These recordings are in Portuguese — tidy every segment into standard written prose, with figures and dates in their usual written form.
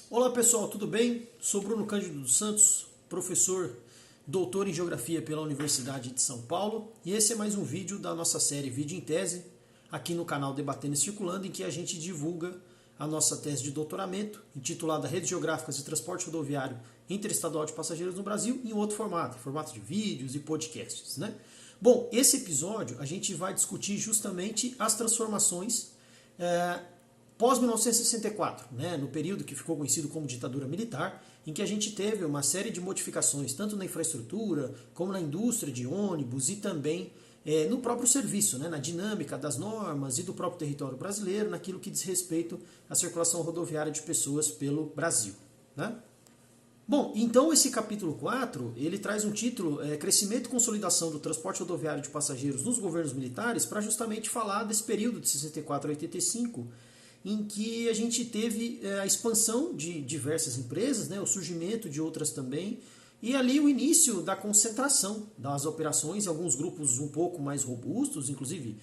Olá pessoal, tudo bem? Sou Bruno Cândido dos Santos, professor doutor em Geografia pela Universidade de São Paulo, e esse é mais um vídeo da nossa série Vídeo em Tese, aqui no canal Debatendo e Circulando, em que a gente divulga a nossa tese de doutoramento, intitulada Redes Geográficas de Transporte Rodoviário Interestadual de Passageiros no Brasil, em outro formato, em formato de vídeos e podcasts, né? Bom, esse episódio a gente vai discutir justamente as transformações pós-1964, né, no período que ficou conhecido como ditadura militar, em que a gente teve uma série de modificações, tanto na infraestrutura, como na indústria de ônibus e também no próprio serviço, né, na dinâmica das normas e do próprio território brasileiro, naquilo que diz respeito à circulação rodoviária de pessoas pelo Brasil, né? Bom, então esse capítulo 4, ele traz um título, Crescimento e Consolidação do Transporte Rodoviário de Passageiros nos Governos Militares, para justamente falar desse período de 64 a 85, em que a gente teve a expansão de diversas empresas, né, o surgimento de outras também, e ali o início da concentração das operações em alguns grupos um pouco mais robustos, inclusive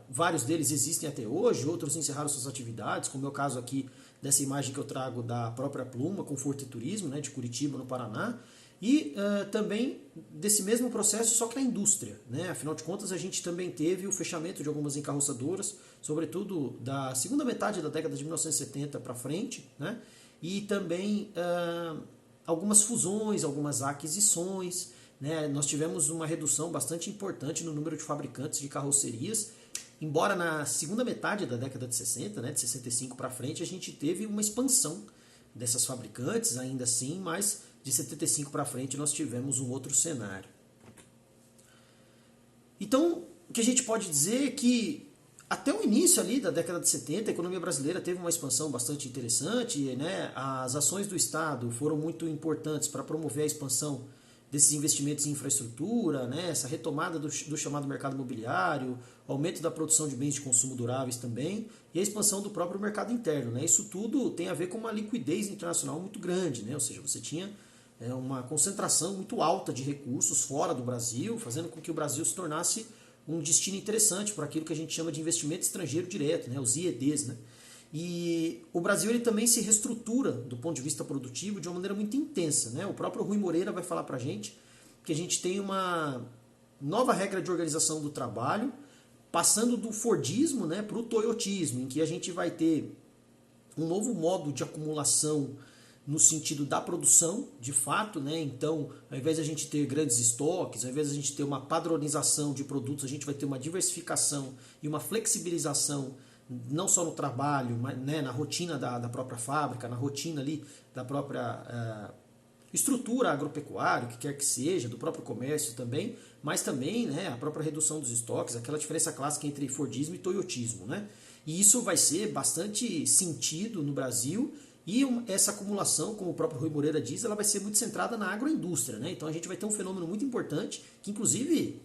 vários deles existem até hoje, outros encerraram suas atividades, como é o caso aqui dessa imagem que eu trago da própria Pluma, Conforto e Turismo, né, de Curitiba, no Paraná, e também desse mesmo processo, só que na indústria, né? Afinal de contas, a gente também teve o fechamento de algumas encarroçadoras, sobretudo da segunda metade da década de 1970 para frente, né? E também algumas fusões, algumas aquisições, né? Nós tivemos uma redução bastante importante no número de fabricantes de carrocerias, embora na segunda metade da década de 60, né, de 65 para frente, a gente teve uma expansão dessas fabricantes, ainda assim, mas de 75 para frente nós tivemos um outro cenário. Então, o que a gente pode dizer é que até o início ali da década de 70, a economia brasileira teve uma expansão bastante interessante, né? As ações do Estado foram muito importantes para promover a expansão desses investimentos em infraestrutura, né? Essa retomada do chamado mercado imobiliário, aumento da produção de bens de consumo duráveis também, e a expansão do próprio mercado interno, né? Isso tudo tem a ver com uma liquidez internacional muito grande, né? Ou seja, você tinha uma concentração muito alta de recursos fora do Brasil, fazendo com que o Brasil se tornasse um destino interessante para aquilo que a gente chama de investimento estrangeiro direto, né? Os IEDs, né? E o Brasil ele também se reestrutura do ponto de vista produtivo de uma maneira muito intensa, né? O próprio Rui Moreira vai falar para a gente que a gente tem uma nova regra de organização do trabalho, passando do Fordismo, né, para o Toyotismo, em que a gente vai ter um novo modo de acumulação no sentido da produção, de fato, né? Então, ao invés de a gente ter grandes estoques, ao invés de a gente ter uma padronização de produtos, a gente vai ter uma diversificação e uma flexibilização não só no trabalho, mas, né, na rotina da própria fábrica, na rotina ali da própria estrutura agropecuária, o que quer que seja, do próprio comércio também, mas também, né, a própria redução dos estoques, aquela diferença clássica entre Fordismo e Toyotismo, né? E isso vai ser bastante sentido no Brasil, e essa acumulação, como o próprio Rui Moreira diz, ela vai ser muito centrada na agroindústria, né? Então a gente vai ter um fenômeno muito importante, que inclusive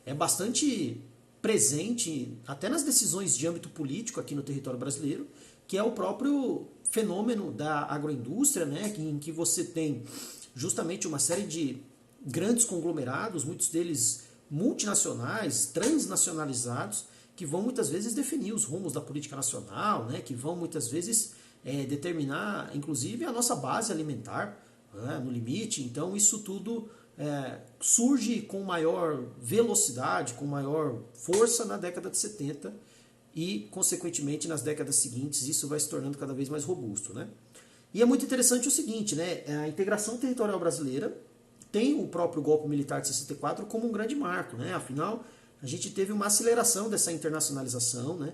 é bastante presente até nas decisões de âmbito político aqui no território brasileiro, que é o próprio fenômeno da agroindústria, né, em que você tem justamente uma série de grandes conglomerados, muitos deles multinacionais, transnacionalizados, que vão muitas vezes definir os rumos da política nacional, né, que vão muitas vezes determinar, inclusive, a nossa base alimentar, né, no limite. Então isso tudo surge com maior velocidade, com maior força na década de 70 e, consequentemente, nas décadas seguintes isso vai se tornando cada vez mais robusto, né? E é muito interessante o seguinte, né? A integração territorial brasileira tem o próprio golpe militar de 64 como um grande marco, né? Afinal, a gente teve uma aceleração dessa internacionalização, né?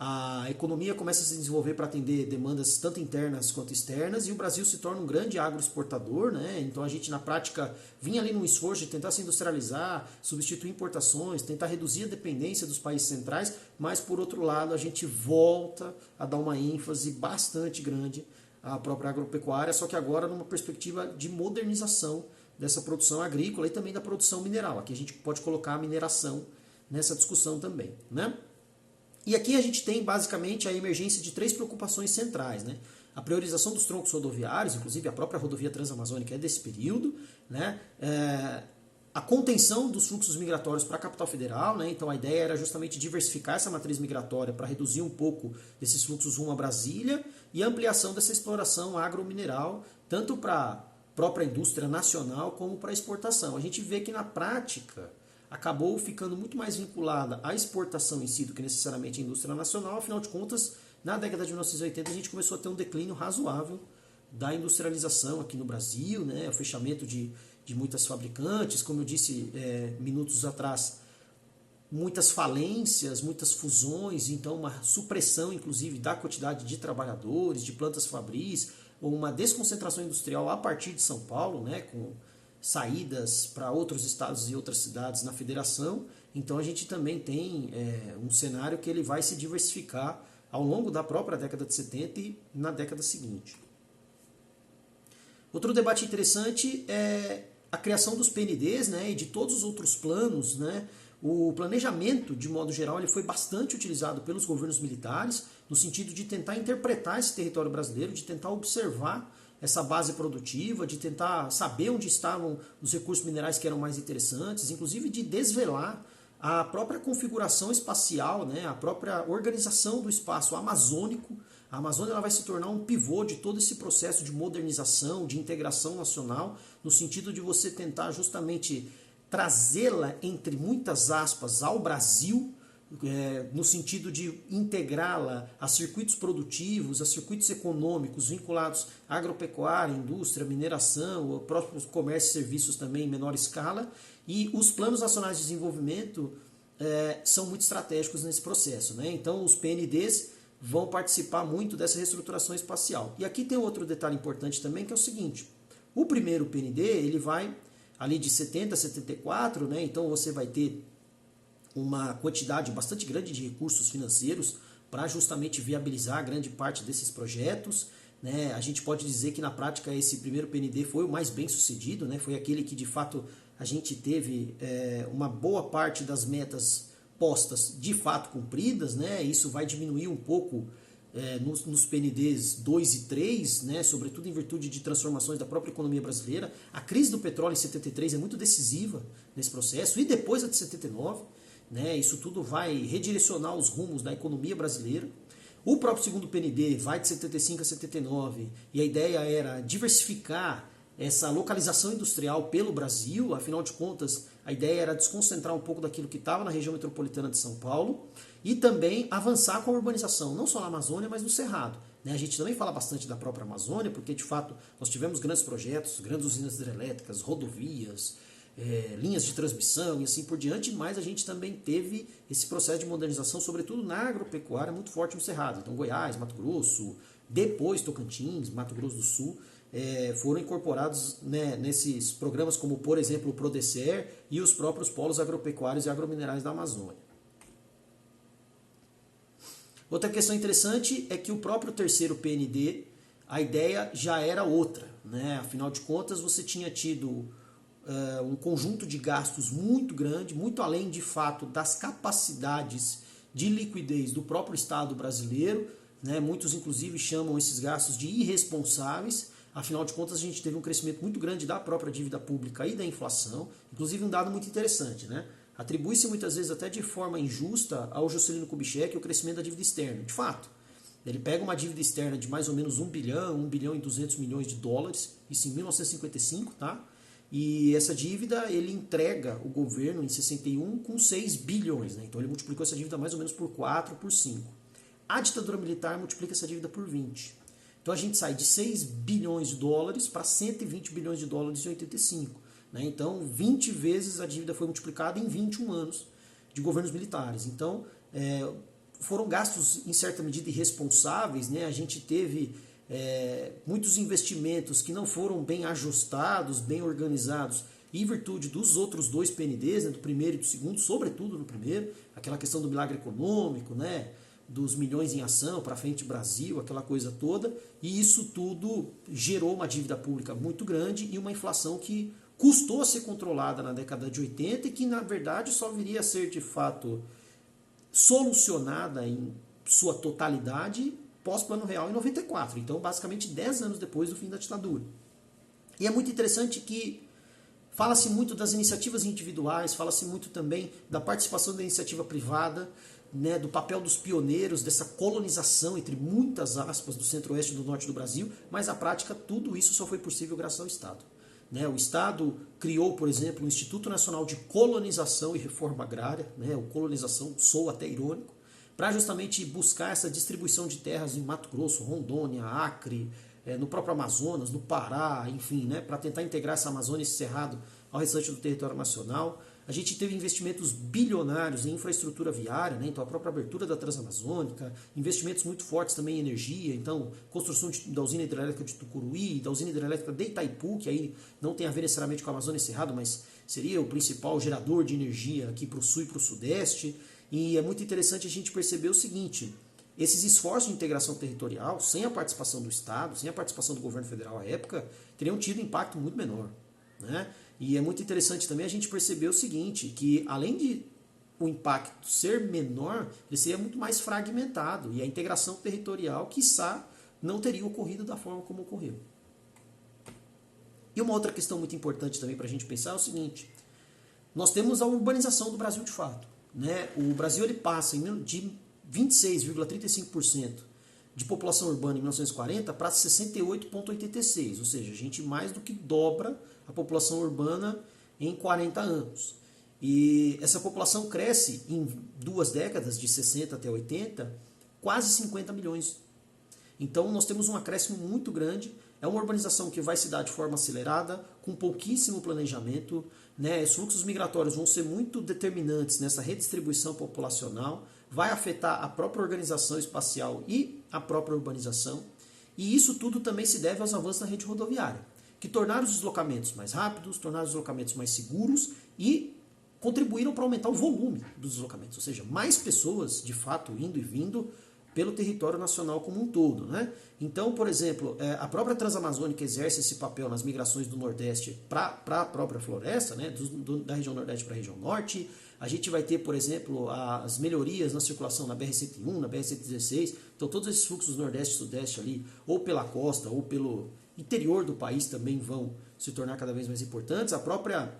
A economia começa a se desenvolver para atender demandas tanto internas quanto externas, e o Brasil se torna um grande agroexportador, né? Então a gente na prática vinha ali num esforço de tentar se industrializar, substituir importações, tentar reduzir a dependência dos países centrais, mas por outro lado a gente volta a dar uma ênfase bastante grande à própria agropecuária, só que agora numa perspectiva de modernização dessa produção agrícola e também da produção mineral. Aqui a gente pode colocar a mineração nessa discussão também, né? E aqui a gente tem basicamente a emergência de três preocupações centrais, né? A priorização dos troncos rodoviários, inclusive a própria rodovia transamazônica é desse período, né? a contenção dos fluxos migratórios para a capital federal, né? Então a ideia era justamente diversificar essa matriz migratória para reduzir um pouco desses fluxos rumo a Brasília e a ampliação dessa exploração agromineral, tanto para a própria indústria nacional como para a exportação. A gente vê que na prática acabou ficando muito mais vinculada à exportação em si do que necessariamente à indústria nacional. Afinal de contas, na década de 1980 a gente começou a ter um declínio razoável da industrialização aqui no Brasil, né? O fechamento de muitas fabricantes, como eu disse minutos atrás, muitas falências, muitas fusões, então uma supressão inclusive da quantidade de trabalhadores, de plantas fabris, ou uma desconcentração industrial a partir de São Paulo, né, com saídas para outros estados e outras cidades na federação. Então a gente também tem um cenário que ele vai se diversificar ao longo da própria década de 70 e na década seguinte. Outro debate interessante é a criação dos PNDs, né, e de todos os outros planos, né. O planejamento, de modo geral, ele foi bastante utilizado pelos governos militares, no sentido de tentar interpretar esse território brasileiro, de tentar observar essa base produtiva, de tentar saber onde estavam os recursos minerais que eram mais interessantes, inclusive de desvelar a própria configuração espacial, né, a própria organização do espaço amazônico. A Amazônia ela vai se tornar um pivô de todo esse processo de modernização, de integração nacional, no sentido de você tentar justamente trazê-la, entre muitas aspas, ao Brasil, no sentido de integrá-la a circuitos produtivos, a circuitos econômicos vinculados à agropecuária, indústria, mineração, o próprio comércio e serviços também em menor escala. E os planos nacionais de desenvolvimento são muito estratégicos nesse processo, né? Então os PNDs vão participar muito dessa reestruturação espacial. E aqui tem outro detalhe importante também, que é o seguinte: o primeiro PND ele vai ali de 70 a 74, né? Então você vai ter uma quantidade bastante grande de recursos financeiros para justamente viabilizar grande parte desses projetos, né? A gente pode dizer que na prática esse primeiro PND foi o mais bem sucedido, né? Foi aquele que de fato a gente teve uma boa parte das metas postas de fato cumpridas, né? Isso vai diminuir um pouco nos PNDs 2 e 3, né? Sobretudo em virtude de transformações da própria economia brasileira. A crise do petróleo em 73 é muito decisiva nesse processo, e depois a de 79, né? Isso tudo vai redirecionar os rumos da economia brasileira. O próprio segundo PND vai de 75 a 79, e a ideia era diversificar essa localização industrial pelo Brasil. Afinal de contas, a ideia era desconcentrar um pouco daquilo que estava na região metropolitana de São Paulo e também avançar com a urbanização, não só na Amazônia, mas no Cerrado. A gente também fala bastante da própria Amazônia, porque de fato nós tivemos grandes projetos, grandes usinas hidrelétricas, rodovias, linhas de transmissão e assim por diante, mas a gente também teve esse processo de modernização, sobretudo na agropecuária, muito forte no Cerrado. Então Goiás, Mato Grosso, depois Tocantins, Mato Grosso do Sul, foram incorporados, né, nesses programas como, por exemplo, o Prodecer e os próprios polos agropecuários e agrominerais da Amazônia. Outra questão interessante é que o próprio terceiro PND, a ideia já era outra, né? Afinal de contas, você tinha tido um conjunto de gastos muito grande, muito além de fato das capacidades de liquidez do próprio Estado brasileiro, né? Muitos inclusive chamam esses gastos de irresponsáveis. Afinal de contas, a gente teve um crescimento muito grande da própria dívida pública e da inflação. Inclusive um dado muito interessante, né? Atribui-se muitas vezes até de forma injusta ao Juscelino Kubitschek o crescimento da dívida externa. De fato, ele pega uma dívida externa de mais ou menos 1 bilhão e 200 milhões de dólares, isso em 1955, tá? E essa dívida ele entrega o governo em 61 com 6 bilhões, né? Então ele multiplicou essa dívida mais ou menos por 4, por 5. A ditadura militar multiplica essa dívida por 20. Então a gente sai de 6 bilhões de dólares para 120 bilhões de dólares em 85. Né? Então 20 vezes a dívida foi multiplicada em 21 anos de governos militares. Então foram gastos em certa medida irresponsáveis, né? A gente teve muitos investimentos que não foram bem ajustados, bem organizados, em virtude dos outros dois PNDs, né? Do primeiro e do segundo, sobretudo no primeiro, aquela questão do milagre econômico, né? Dos milhões em ação para frente Brasil, aquela coisa toda, e isso tudo gerou uma dívida pública muito grande e uma inflação que custou a ser controlada na década de 80 e que, na verdade, só viria a ser, de fato, solucionada em sua totalidade pós-Plano Real em 94. Então, basicamente, 10 anos depois do fim da ditadura. E é muito interessante que Fala-se muito das iniciativas individuais, fala-se muito também da participação da iniciativa privada, né, do papel dos pioneiros, dessa colonização, entre muitas aspas, do centro-oeste e do norte do Brasil, mas na prática tudo isso só foi possível graças ao Estado. Né? O Estado criou, por exemplo, o Instituto Nacional de Colonização e Reforma Agrária, né? O colonização soa até irônico, para justamente buscar essa distribuição de terras em Mato Grosso, Rondônia, Acre, no próprio Amazonas, no Pará, enfim, né, para tentar integrar essa Amazônia, esse cerrado, ao restante do território nacional. A gente teve investimentos bilionários em infraestrutura viária, né, então a própria abertura da Transamazônica, investimentos muito fortes também em energia, então construção da usina hidrelétrica de Tucuruí, da usina hidrelétrica de Itaipu, que aí não tem a ver necessariamente com a Amazônia e Cerrado, mas seria o principal gerador de energia aqui para o sul e para o sudeste. E é muito interessante a gente perceber o seguinte: esses esforços de integração territorial, sem a participação do Estado, sem a participação do governo federal à época, teriam tido impacto muito menor. Né? E é muito interessante também a gente perceber o seguinte, que além de o impacto ser menor, ele seria muito mais fragmentado, e a integração territorial, quiçá, não teria ocorrido da forma como ocorreu. E uma outra questão muito importante também para a gente pensar é o seguinte: nós temos a urbanização do Brasil de fato. Né? O Brasil ele passa de 26,35% de população urbana em 1940 para 68,86%, ou seja, a gente mais do que dobra a população urbana em 40 anos. E essa população cresce em 2 décadas, de 60 até 80, quase 50 milhões. Então nós temos um acréscimo muito grande. É uma urbanização que vai se dar de forma acelerada, com pouquíssimo planejamento. Né? Os fluxos migratórios vão ser muito determinantes nessa redistribuição populacional, vai afetar a própria organização espacial e a própria urbanização. E isso tudo também se deve aos avanços na rede rodoviária, que tornaram os deslocamentos mais rápidos, tornaram os deslocamentos mais seguros e contribuíram para aumentar o volume dos deslocamentos, ou seja, mais pessoas de fato indo e vindo pelo território nacional como um todo. Né? Então, por exemplo, a própria Transamazônica exerce esse papel nas migrações do Nordeste para a própria floresta, né? Da região Nordeste para a região Norte. A gente vai ter, por exemplo, as melhorias na circulação na BR-101, na BR-116. Então, todos esses fluxos Nordeste e Sudeste ali, ou pela costa, ou pelo interior do país, também vão se tornar cada vez mais importantes. A própria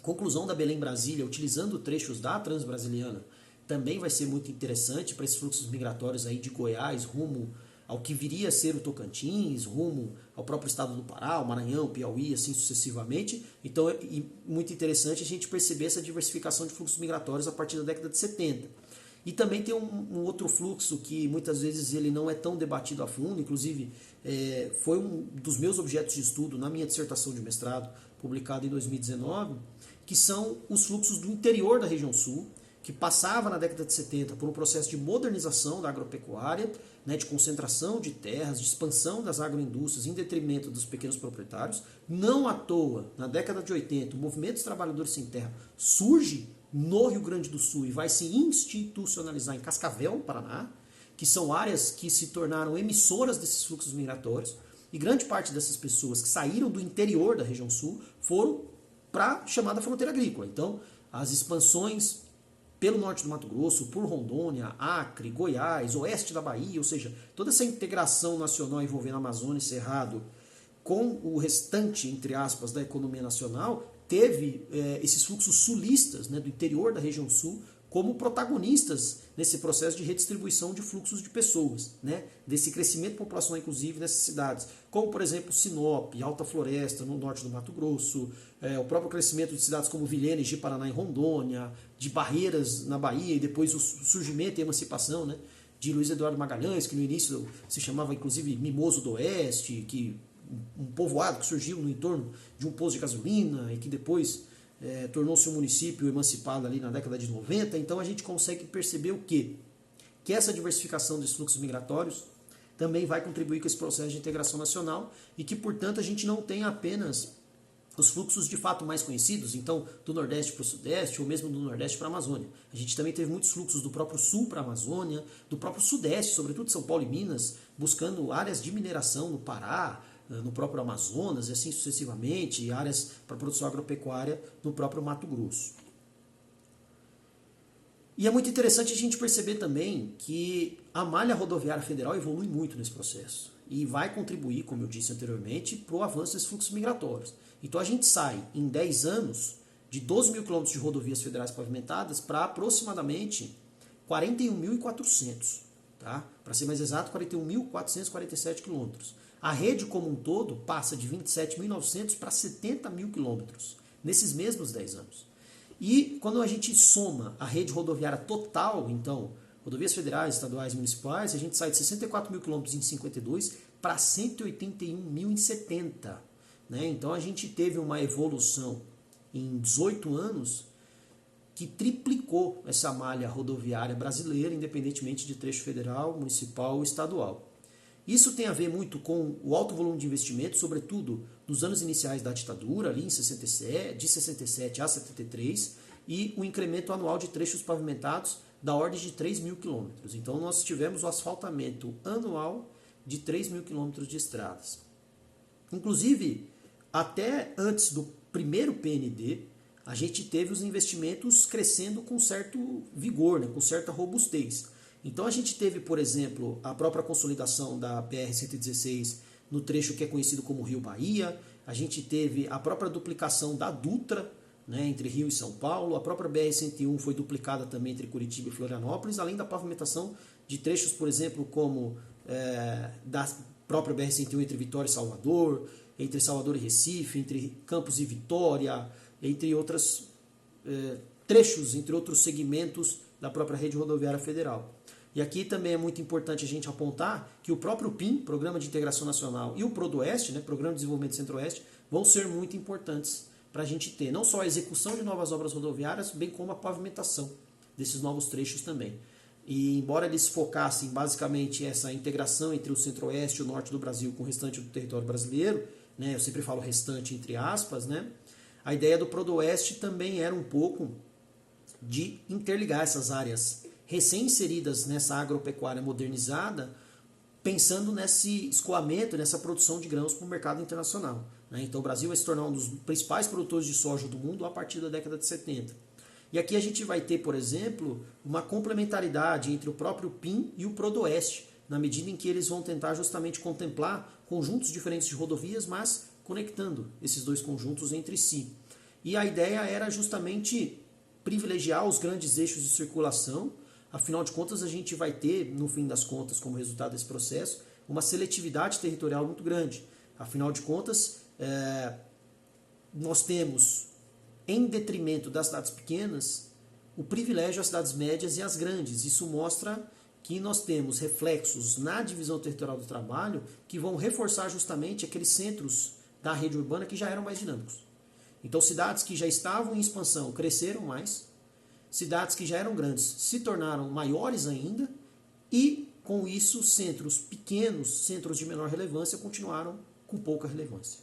conclusão da Belém-Brasília, utilizando trechos da Transbrasiliana, também vai ser muito interessante para esses fluxos migratórios aí de Goiás rumo ao que viria a ser o Tocantins, rumo ao próprio estado do Pará, o Maranhão, o Piauí, assim sucessivamente. Então é muito interessante a gente perceber essa diversificação de fluxos migratórios a partir da década de 70. E também tem um outro fluxo que muitas vezes ele não é tão debatido a fundo, inclusive foi um dos meus objetos de estudo na minha dissertação de mestrado, publicada em 2019, que são os fluxos do interior da região sul, que passava na década de 70 por um processo de modernização da agropecuária, né, de concentração de terras, de expansão das agroindústrias em detrimento dos pequenos proprietários. Não à toa, na década de 80, o movimento dos trabalhadores sem terra surge no Rio Grande do Sul e vai se institucionalizar em Cascavel, no Paraná, que são áreas que se tornaram emissoras desses fluxos migratórios, e grande parte dessas pessoas que saíram do interior da região sul foram para a chamada fronteira agrícola. Então, as expansões pelo norte do Mato Grosso, por Rondônia, Acre, Goiás, oeste da Bahia, ou seja, toda essa integração nacional envolvendo a Amazônia e Cerrado com o restante, entre aspas, da economia nacional, teve esses fluxos sulistas, né, do interior da região sul como protagonistas nesse processo de redistribuição de fluxos de pessoas, né, desse crescimento populacional, inclusive, nessas cidades, como, por exemplo, Sinop, Alta Floresta, no norte do Mato Grosso, o próprio crescimento de cidades como Vilhena, Ji-Paraná e Rondônia, de Barreiras na Bahia, e depois o surgimento e emancipação, né, de Luiz Eduardo Magalhães, que no início se chamava, inclusive, Mimoso do Oeste, que um povoado que surgiu no entorno de um posto de gasolina e que depois tornou-se um município emancipado ali na década de 90. Então a gente consegue perceber o quê? Que essa diversificação dos fluxos migratórios também vai contribuir com esse processo de integração nacional e que, portanto, a gente não tem apenas os fluxos de fato mais conhecidos, então do Nordeste para o Sudeste ou mesmo do Nordeste para a Amazônia. A gente também teve muitos fluxos do próprio Sul para a Amazônia, do próprio Sudeste, sobretudo São Paulo e Minas, buscando áreas de mineração no Pará, no próprio Amazonas, e assim sucessivamente, e áreas para produção agropecuária no próprio Mato Grosso. E é muito interessante a gente perceber também que a malha rodoviária federal evolui muito nesse processo e vai contribuir, como eu disse anteriormente, para o avanço desses fluxos migratórios. Então a gente sai em 10 anos de 12 mil quilômetros de rodovias federais pavimentadas para aproximadamente 41.400, tá? Para ser mais exato, 41.447 quilômetros. A rede como um todo passa de 27.900 para 70 mil quilômetros nesses mesmos 10 anos. E quando a gente soma a rede rodoviária total, então, rodovias federais, estaduais e municipais, a gente sai de 64 mil quilômetros em 52 para 181 mil em 70. Né? Então a gente teve uma evolução em 18 anos que triplicou essa malha rodoviária brasileira, independentemente de trecho federal, municipal ou estadual. Isso tem a ver muito com o alto volume de investimento, sobretudo nos anos iniciais da ditadura, ali em 67, de 67 a 73, e o incremento anual de trechos pavimentados da ordem de 3 mil quilômetros. Então nós tivemos o asfaltamento anual de 3 mil quilômetros de estradas. Inclusive, até antes do primeiro PND, a gente teve os investimentos crescendo com certo vigor, né, com certa robustez. Então a gente teve, por exemplo, a própria consolidação da BR-116 no trecho que é conhecido como Rio Bahia, a gente teve a própria duplicação da Dutra, né, entre Rio e São Paulo, a própria BR-101 foi duplicada também entre Curitiba e Florianópolis, além da pavimentação de trechos, por exemplo, como da própria BR-101 entre Vitória e Salvador, entre Salvador e Recife, entre Campos e Vitória, entre outros trechos, entre outros segmentos da própria rede rodoviária federal. E aqui também é muito importante a gente apontar que o próprio PIN, Programa de Integração Nacional, e o PRODOeste, né, Programa de Desenvolvimento Centro-Oeste, vão ser muito importantes para a gente ter não só a execução de novas obras rodoviárias, bem como a pavimentação desses novos trechos também. E embora eles focassem basicamente essa integração entre o Centro-Oeste e o Norte do Brasil com o restante do território brasileiro, né, eu sempre falo restante entre aspas, né, a ideia do PRODOeste também era um pouco de interligar essas áreas recém-inseridas nessa agropecuária modernizada, pensando nesse escoamento, nessa produção de grãos para o mercado internacional. Né? Então o Brasil vai se tornar um dos principais produtores de soja do mundo a partir da década de 70. E aqui a gente vai ter, por exemplo, uma complementaridade entre o próprio PIN e o PRODOeste, na medida em que eles vão tentar justamente contemplar conjuntos diferentes de rodovias, mas conectando esses dois conjuntos entre si. E a ideia era justamente privilegiar os grandes eixos de circulação. Afinal de contas, a gente vai ter, no fim das contas, como resultado desse processo, uma seletividade territorial muito grande. Afinal de contas, nós temos, em detrimento das cidades pequenas, o privilégio às cidades médias e às grandes. Isso mostra que nós temos reflexos na divisão territorial do trabalho que vão reforçar justamente aqueles centros da rede urbana que já eram mais dinâmicos. Então, cidades que já estavam em expansão cresceram mais, cidades que já eram grandes se tornaram maiores ainda e, com isso, centros pequenos, centros de menor relevância, continuaram com pouca relevância.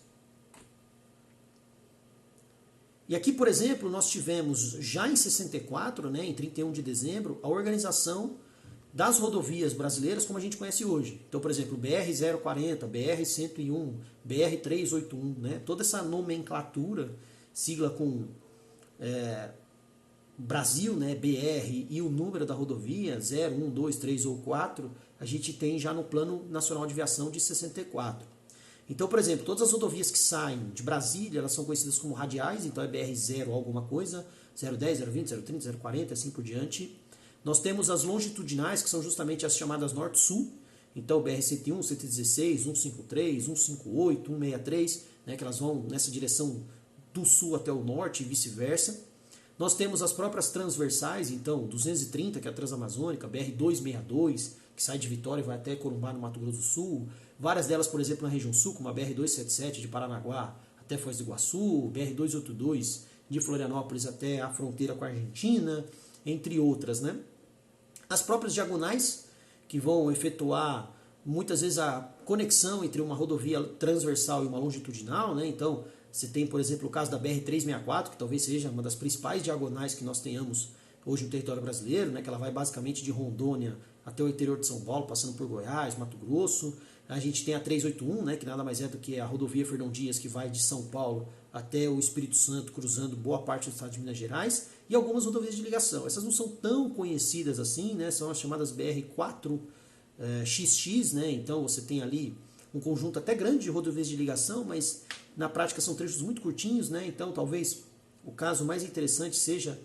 E aqui, por exemplo, nós tivemos já em 64, né, em 31 de dezembro, a organização das rodovias brasileiras como a gente conhece hoje. Então, por exemplo, BR-040, BR-101, BR-381, né, toda essa nomenclatura, sigla com Brasil, né, BR, e o número da rodovia, 0, 1, 2, 3 ou 4, a gente tem já no Plano Nacional de Viação de 64. Então, por exemplo, todas as rodovias que saem de Brasília, elas são conhecidas como radiais, então é BR-0 alguma coisa, 010, 020, 030, 040, assim por diante. Nós temos as longitudinais, que são justamente as chamadas Norte-Sul, então BR-101, 116, 153, 158, 163, né, que elas vão nessa direção do sul até o norte e vice-versa. Nós temos as próprias transversais, então, 230, que é a Transamazônica, BR-262, que sai de Vitória e vai até Corumbá, no Mato Grosso do Sul. Várias delas, por exemplo, na região sul, como a BR-277 de Paranaguá até Foz do Iguaçu, BR-282 de Florianópolis até a fronteira com a Argentina, entre outras, né? As próprias diagonais, que vão efetuar muitas vezes a conexão entre uma rodovia transversal e uma longitudinal, né? Então, você tem, por exemplo, o caso da BR-364, que talvez seja uma das principais diagonais que nós tenhamos hoje no território brasileiro, né? Que ela vai basicamente de Rondônia até o interior de São Paulo, passando por Goiás, Mato Grosso. A gente tem a 381, né? Que nada mais é do que a rodovia Fernão Dias, que vai de São Paulo até o Espírito Santo, cruzando boa parte do estado de Minas Gerais, e algumas rodovias de ligação. Essas não são tão conhecidas assim, né? São as chamadas BR-4XX, né? Então você tem ali um conjunto até grande de rodovias de ligação, mas na prática são trechos muito curtinhos, né? Então talvez o caso mais interessante seja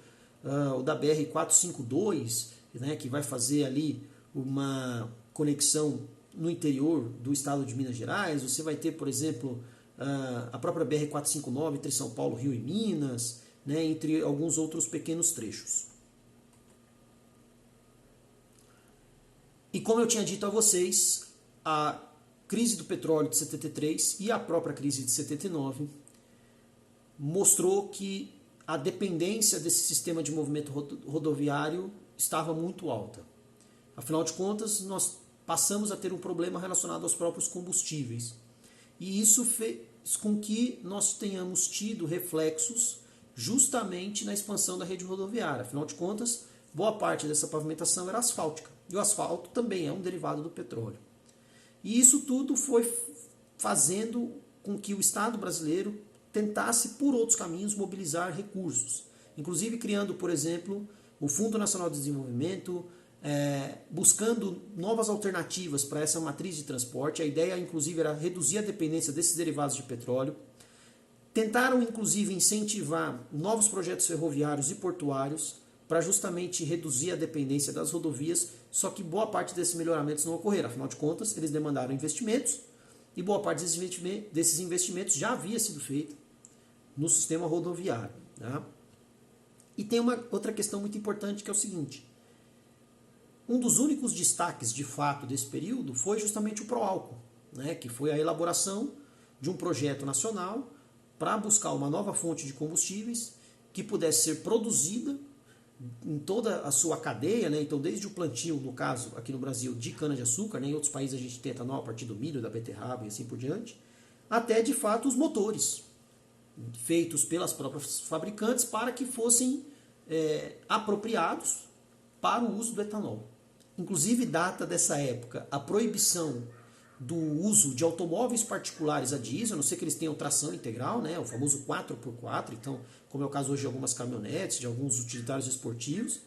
o da BR-452, né? Que vai fazer ali uma conexão no interior do estado de Minas Gerais. Você vai ter, por exemplo, a própria BR-459 entre São Paulo, Rio e Minas, né, entre alguns outros pequenos trechos. E como eu tinha dito a vocês, a crise do petróleo de 73 e a própria crise de 79 mostrou que a dependência desse sistema de movimento rodoviário estava muito alta. Afinal de contas, nós passamos a ter um problema relacionado aos próprios combustíveis. E isso fez com que nós tenhamos tido reflexos justamente na expansão da rede rodoviária. Afinal de contas, boa parte dessa pavimentação era asfáltica. E o asfalto também é um derivado do petróleo. E isso tudo foi fazendo com que o Estado brasileiro tentasse, por outros caminhos, mobilizar recursos. Inclusive criando, por exemplo, o Fundo Nacional de Desenvolvimento, buscando novas alternativas para essa matriz de transporte. A ideia, inclusive, era reduzir a dependência desses derivados de petróleo. Tentaram, inclusive, incentivar novos projetos ferroviários e portuários para justamente reduzir a dependência das rodovias, só que boa parte desses melhoramentos não ocorreram. Afinal de contas, eles demandaram investimentos e boa parte desses investimentos já havia sido feita no sistema rodoviário. Tá? E tem uma outra questão muito importante, que é o seguinte: um dos únicos destaques, de fato, desse período foi justamente o Proálcool, né, que foi a elaboração de um projeto nacional para buscar uma nova fonte de combustíveis que pudesse ser produzida em toda a sua cadeia, né, então desde o plantio, no caso, aqui no Brasil, de cana-de-açúcar, né, em outros países a gente tem etanol a partir do milho, da beterraba e assim por diante, até, de fato, os motores, feitos pelas próprias fabricantes para que fossem apropriados para o uso do etanol. Inclusive data dessa época a proibição do uso de automóveis particulares a diesel, a não ser que eles tenham tração integral, né, o famoso 4x4, então, como é o caso hoje de algumas caminhonetes, de alguns utilitários esportivos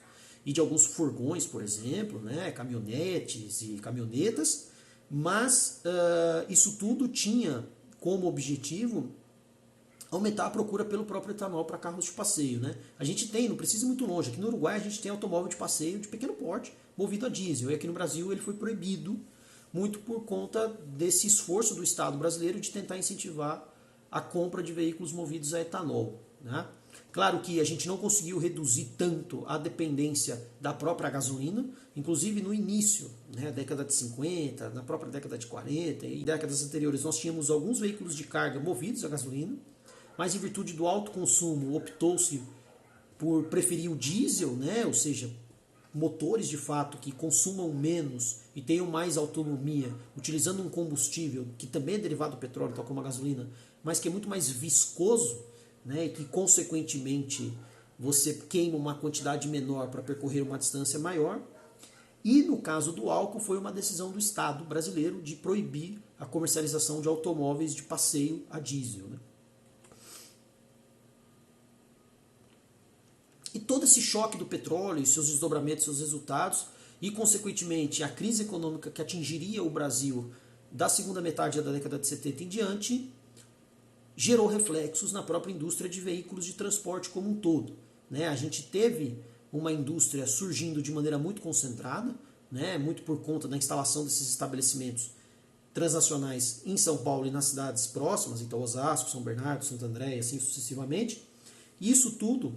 e de alguns furgões, por exemplo, né, caminhonetes e caminhonetas, mas isso tudo tinha como objetivo aumentar a procura pelo próprio etanol para carros de passeio. Né? A gente tem, não precisa ir muito longe, aqui no Uruguai a gente tem automóvel de passeio de pequeno porte, movido a diesel, e aqui no Brasil ele foi proibido, muito por conta desse esforço do Estado brasileiro de tentar incentivar a compra de veículos movidos a etanol. Né? Claro que a gente não conseguiu reduzir tanto a dependência da própria gasolina, inclusive no início, né, década de 50, na própria década de 40 e décadas anteriores, nós tínhamos alguns veículos de carga movidos a gasolina, mas em virtude do alto consumo optou-se por preferir o diesel, né? Ou seja, motores de fato que consumam menos e tenham mais autonomia, utilizando um combustível que também é derivado do petróleo, tal como a gasolina, mas que é muito mais viscoso, né? E que consequentemente você queima uma quantidade menor para percorrer uma distância maior. E no caso do álcool foi uma decisão do Estado brasileiro de proibir a comercialização de automóveis de passeio a diesel, né? E todo esse choque do petróleo e seus desdobramentos, seus resultados, e consequentemente a crise econômica que atingiria o Brasil da segunda metade da década de 70 em diante, gerou reflexos na própria indústria de veículos de transporte como um todo. Né? A gente teve uma indústria surgindo de maneira muito concentrada, né? Muito por conta da instalação desses estabelecimentos transnacionais em São Paulo e nas cidades próximas, então Osasco, São Bernardo, Santo André e assim sucessivamente. E isso tudo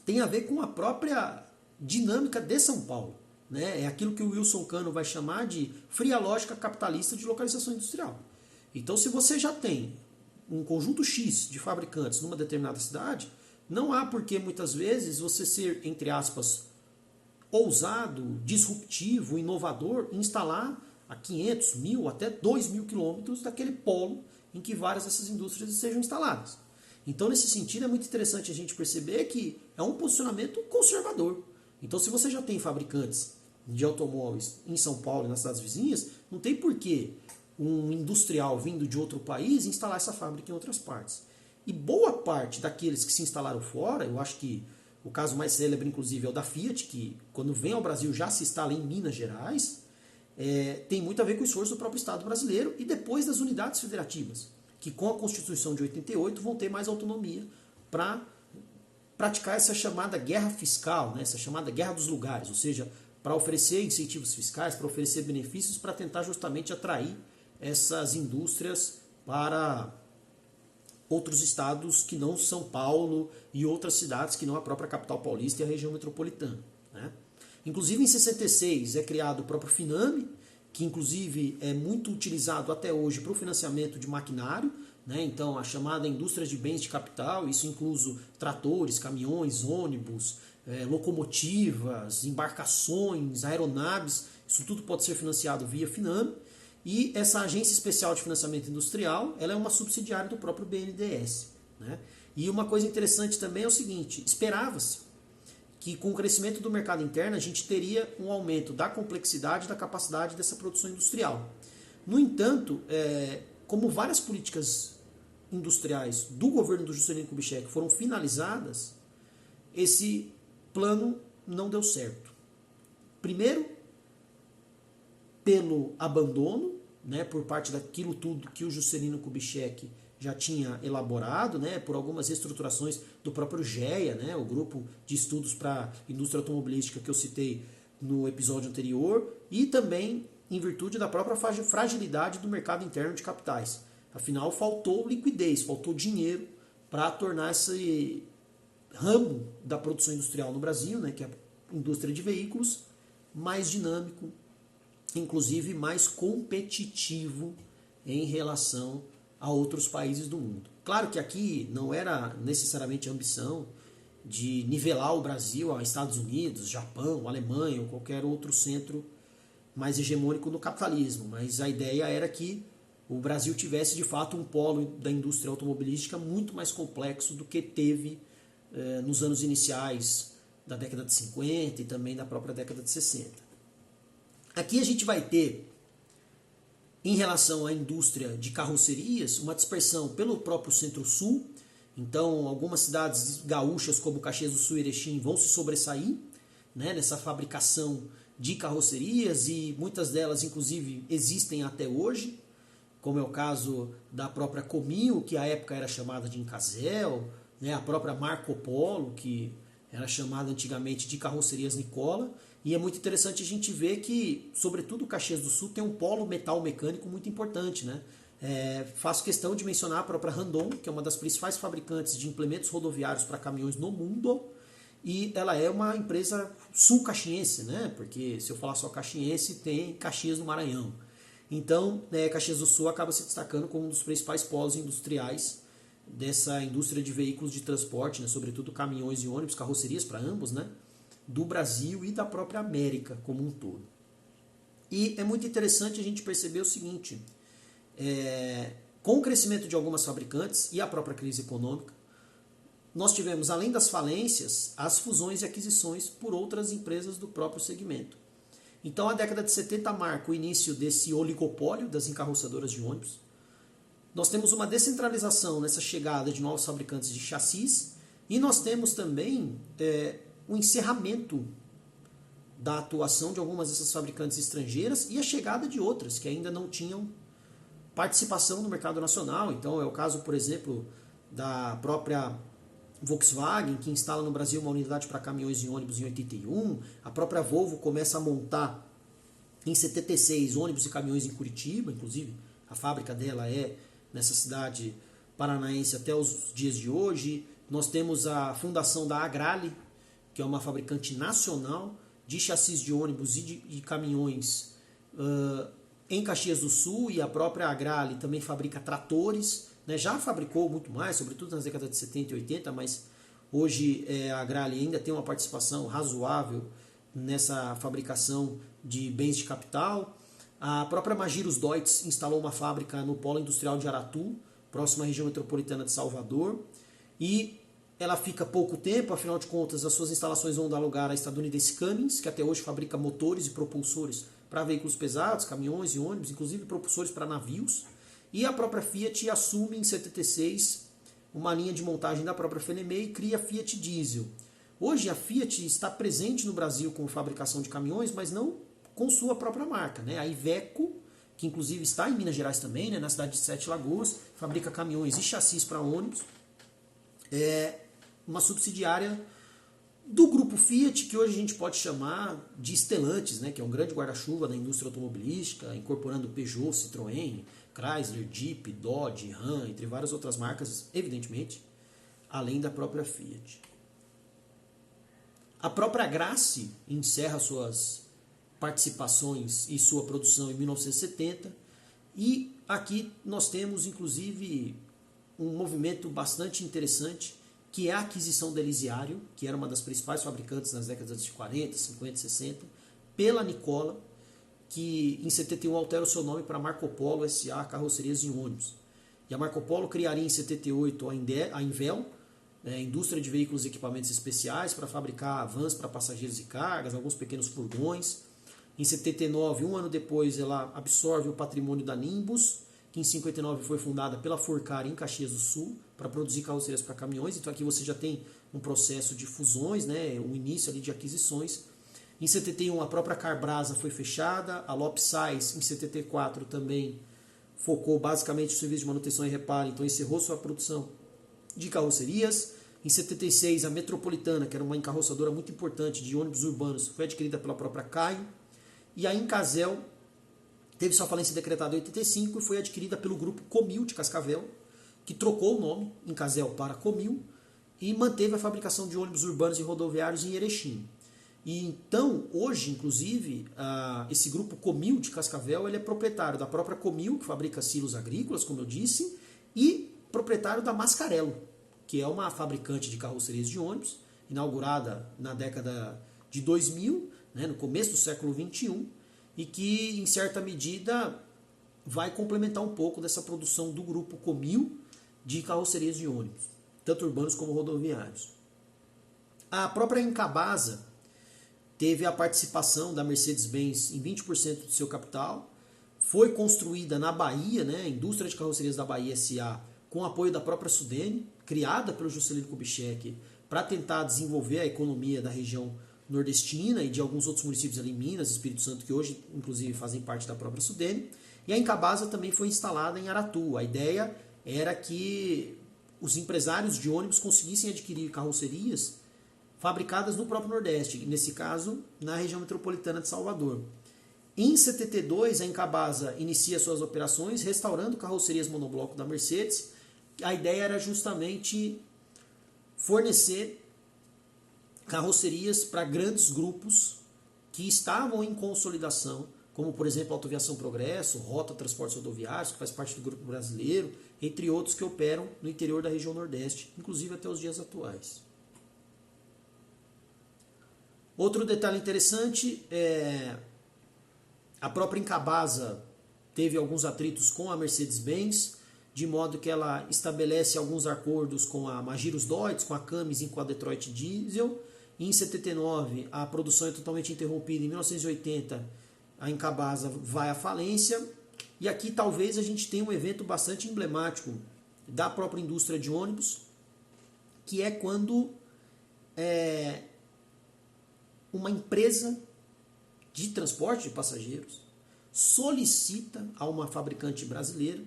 tem a ver com a própria dinâmica de São Paulo. Né? É aquilo que o Wilson Cano vai chamar de fria lógica capitalista de localização industrial. Então, se você já tem um conjunto X de fabricantes numa determinada cidade, não há por que muitas vezes você ser, entre aspas, ousado, disruptivo, inovador, instalar a 500, 1.000, até 2.000 quilômetros daquele polo em que várias dessas indústrias sejam instaladas. Então, nesse sentido, é muito interessante a gente perceber que é um posicionamento conservador. Então, se você já tem fabricantes de automóveis em São Paulo e nas cidades vizinhas, não tem por que um industrial vindo de outro país instalar essa fábrica em outras partes. E boa parte daqueles que se instalaram fora, eu acho que o caso mais célebre, inclusive, é o da Fiat, que quando vem ao Brasil já se instala em Minas Gerais, tem muito a ver com o esforço do próprio Estado brasileiro e depois das unidades federativas, que com a Constituição de 88 vão ter mais autonomia para praticar essa chamada guerra fiscal, né, essa chamada guerra dos lugares, ou seja, para oferecer incentivos fiscais, para oferecer benefícios, para tentar justamente atrair essas indústrias para outros estados que não São Paulo e outras cidades que não a própria capital paulista e a região metropolitana, né? Inclusive em 66 é criado o próprio Finame, que inclusive é muito utilizado até hoje para o financiamento de maquinário, né? Então a chamada indústria de bens de capital, isso incluso tratores, caminhões, ônibus, locomotivas, embarcações, aeronaves, isso tudo pode ser financiado via Finame. E essa Agência Especial de Financiamento Industrial, ela é uma subsidiária do próprio BNDES, né? E uma coisa interessante também é o seguinte, esperava-se que com o crescimento do mercado interno a gente teria um aumento da complexidade e da capacidade dessa produção industrial. No entanto, como várias políticas industriais do governo do Juscelino Kubitschek foram finalizadas, esse plano não deu certo. Primeiro, pelo abandono, né, por parte daquilo tudo que o Juscelino Kubitschek já tinha elaborado, né, por algumas reestruturações do próprio GEA, né, o grupo de estudos para indústria automobilística que eu citei no episódio anterior, e também em virtude da própria fragilidade do mercado interno de capitais. Afinal, faltou liquidez, faltou dinheiro para tornar esse ramo da produção industrial no Brasil, né, que é a indústria de veículos, mais dinâmico, inclusive mais competitivo em relação a outros países do mundo. Claro que aqui não era necessariamente a ambição de nivelar o Brasil aos Estados Unidos, Japão, Alemanha ou qualquer outro centro mais hegemônico no capitalismo, mas a ideia era que o Brasil tivesse de fato um polo da indústria automobilística muito mais complexo do que teve nos anos iniciais da década de 50 e também da própria década de 60. Aqui a gente vai ter, em relação à indústria de carrocerias, uma dispersão pelo próprio Centro-Sul. Então, algumas cidades gaúchas, como Caxias do Sul e Erechim, vão se sobressair, né, nessa fabricação de carrocerias, e muitas delas, inclusive, existem até hoje, como é o caso da própria Comil, que à época era chamada de Incasel, né, a própria Marco Polo, que era chamada antigamente de Carrocerias Nicola. E é muito interessante a gente ver que, sobretudo, o Caxias do Sul tem um polo metal mecânico muito importante, né? Faço questão de mencionar a própria Randon, que é uma das principais fabricantes de implementos rodoviários para caminhões no mundo, e ela é uma empresa sul-caxiense, né? Porque se eu falar só caxiense, tem Caxias no Maranhão. Então, Caxias do Sul acaba se destacando como um dos principais polos industriais dessa indústria de veículos de transporte, né? Sobretudo caminhões e ônibus, carrocerias para ambos, né? Do Brasil e da própria América como um todo. E é muito interessante a gente perceber o seguinte, com o crescimento de algumas fabricantes e a própria crise econômica, nós tivemos, além das falências, as fusões e aquisições por outras empresas do próprio segmento. Então a década de 70 marca o início desse oligopólio das encarroçadoras de ônibus. Nós temos uma descentralização nessa chegada de novos fabricantes de chassis, e nós temos também o encerramento da atuação de algumas dessas fabricantes estrangeiras e a chegada de outras que ainda não tinham participação no mercado nacional. Então é o caso, por exemplo, da própria Volkswagen, que instala no Brasil uma unidade para caminhões e ônibus em 81, a própria Volvo começa a montar em 76 ônibus e caminhões em Curitiba, inclusive a fábrica dela é nessa cidade paranaense até os dias de hoje. Nós temos a fundação da Agrale, que é uma fabricante nacional de chassis de ônibus e de caminhões em Caxias do Sul, e a própria Agrale também fabrica tratores, né? Já fabricou muito mais, sobretudo nas décadas de 70 e 80, mas hoje a Agrale ainda tem uma participação razoável nessa fabricação de bens de capital. A própria Magirus Deutz instalou uma fábrica no Polo Industrial de Aratu, próximo à região metropolitana de Salvador, e ela fica pouco tempo, afinal de contas as suas instalações vão dar lugar à estadunidense Cummins, que até hoje fabrica motores e propulsores para veículos pesados, caminhões e ônibus, inclusive propulsores para navios. E a própria Fiat assume em 76 uma linha de montagem da própria Fenemé e cria a Fiat Diesel. Hoje a Fiat está presente no Brasil com fabricação de caminhões, mas não com sua própria marca, né? A Iveco, que inclusive está em Minas Gerais também, né, na cidade de Sete Lagoas, fabrica caminhões e chassis para ônibus, é uma subsidiária do grupo Fiat, que hoje a gente pode chamar de Stellantis, né, que é um grande guarda-chuva da indústria automobilística, incorporando Peugeot, Citroën, Chrysler, Jeep, Dodge, Ram, entre várias outras marcas, evidentemente, além da própria Fiat. A própria Grace encerra suas participações e sua produção em 1970, e aqui nós temos inclusive um movimento bastante interessante, que é a aquisição da Elisiário, que era uma das principais fabricantes nas décadas de 40, 50, 60, pela Nikola, que em 71 altera o seu nome para Marco Polo S.A. Carrocerias e Ônibus. E a Marco Polo criaria em 78 a Invel, indústria de veículos e equipamentos especiais para fabricar vans para passageiros e cargas, alguns pequenos furgões. Em 79, um ano depois, ela absorve o patrimônio da Nimbus, que em 59 foi fundada pela Forcar em Caxias do Sul, para produzir carrocerias para caminhões. Então aqui você já tem um processo de fusões, né, um início ali de aquisições. Em 71 a própria Carbrasa foi fechada, a Lopsize em 74 também focou basicamente no serviço de manutenção e reparo, então encerrou sua produção de carrocerias. Em 76 a Metropolitana, que era uma encarroçadora muito importante de ônibus urbanos, foi adquirida pela própria Caio. E a Incazel teve sua falência decretada em 85 e foi adquirida pelo grupo Comil de Cascavel, que trocou o nome Incazel para Comil e manteve a fabricação de ônibus urbanos e rodoviários em Erechim. E então, hoje, inclusive, esse grupo Comil de Cascavel ele é proprietário da própria Comil, que fabrica silos agrícolas, como eu disse, e proprietário da Mascarello, que é uma fabricante de carrocerias de ônibus, inaugurada na década de 2000, né, no começo do século XXI, e que, em certa medida, vai complementar um pouco dessa produção do grupo Comil de carrocerias de ônibus, tanto urbanos como rodoviários. A própria Incabasa teve a participação da Mercedes-Benz em 20% do seu capital, foi construída na Bahia, né, a Indústria de Carrocerias da Bahia S.A., com apoio da própria Sudene, criada pelo Juscelino Kubitschek, para tentar desenvolver a economia da região nordestina e de alguns outros municípios ali em Minas, Espírito Santo, que hoje inclusive fazem parte da própria Sudene. E a Incabasa também foi instalada em Aratu. A ideia era que os empresários de ônibus conseguissem adquirir carrocerias fabricadas no próprio Nordeste, nesse caso na região metropolitana de Salvador. Em 72, a Incabasa inicia suas operações restaurando carrocerias monobloco da Mercedes. A ideia era justamente fornecer carrocerias para grandes grupos que estavam em consolidação, como por exemplo a Autoviação Progresso, Rota Transportes Rodoviários, que faz parte do grupo brasileiro, entre outros que operam no interior da região Nordeste, inclusive até os dias atuais. Outro detalhe interessante é a própria Incabasa teve alguns atritos com a Mercedes-Benz, de modo que ela estabelece alguns acordos com a Magirus Deutz, com a Camis e com a Detroit Diesel. Em 79, a produção é totalmente interrompida. Em 1980, a Incabasa vai à falência. E aqui talvez a gente tenha um evento bastante emblemático da própria indústria de ônibus, que é quando uma empresa de transporte de passageiros solicita a uma fabricante brasileira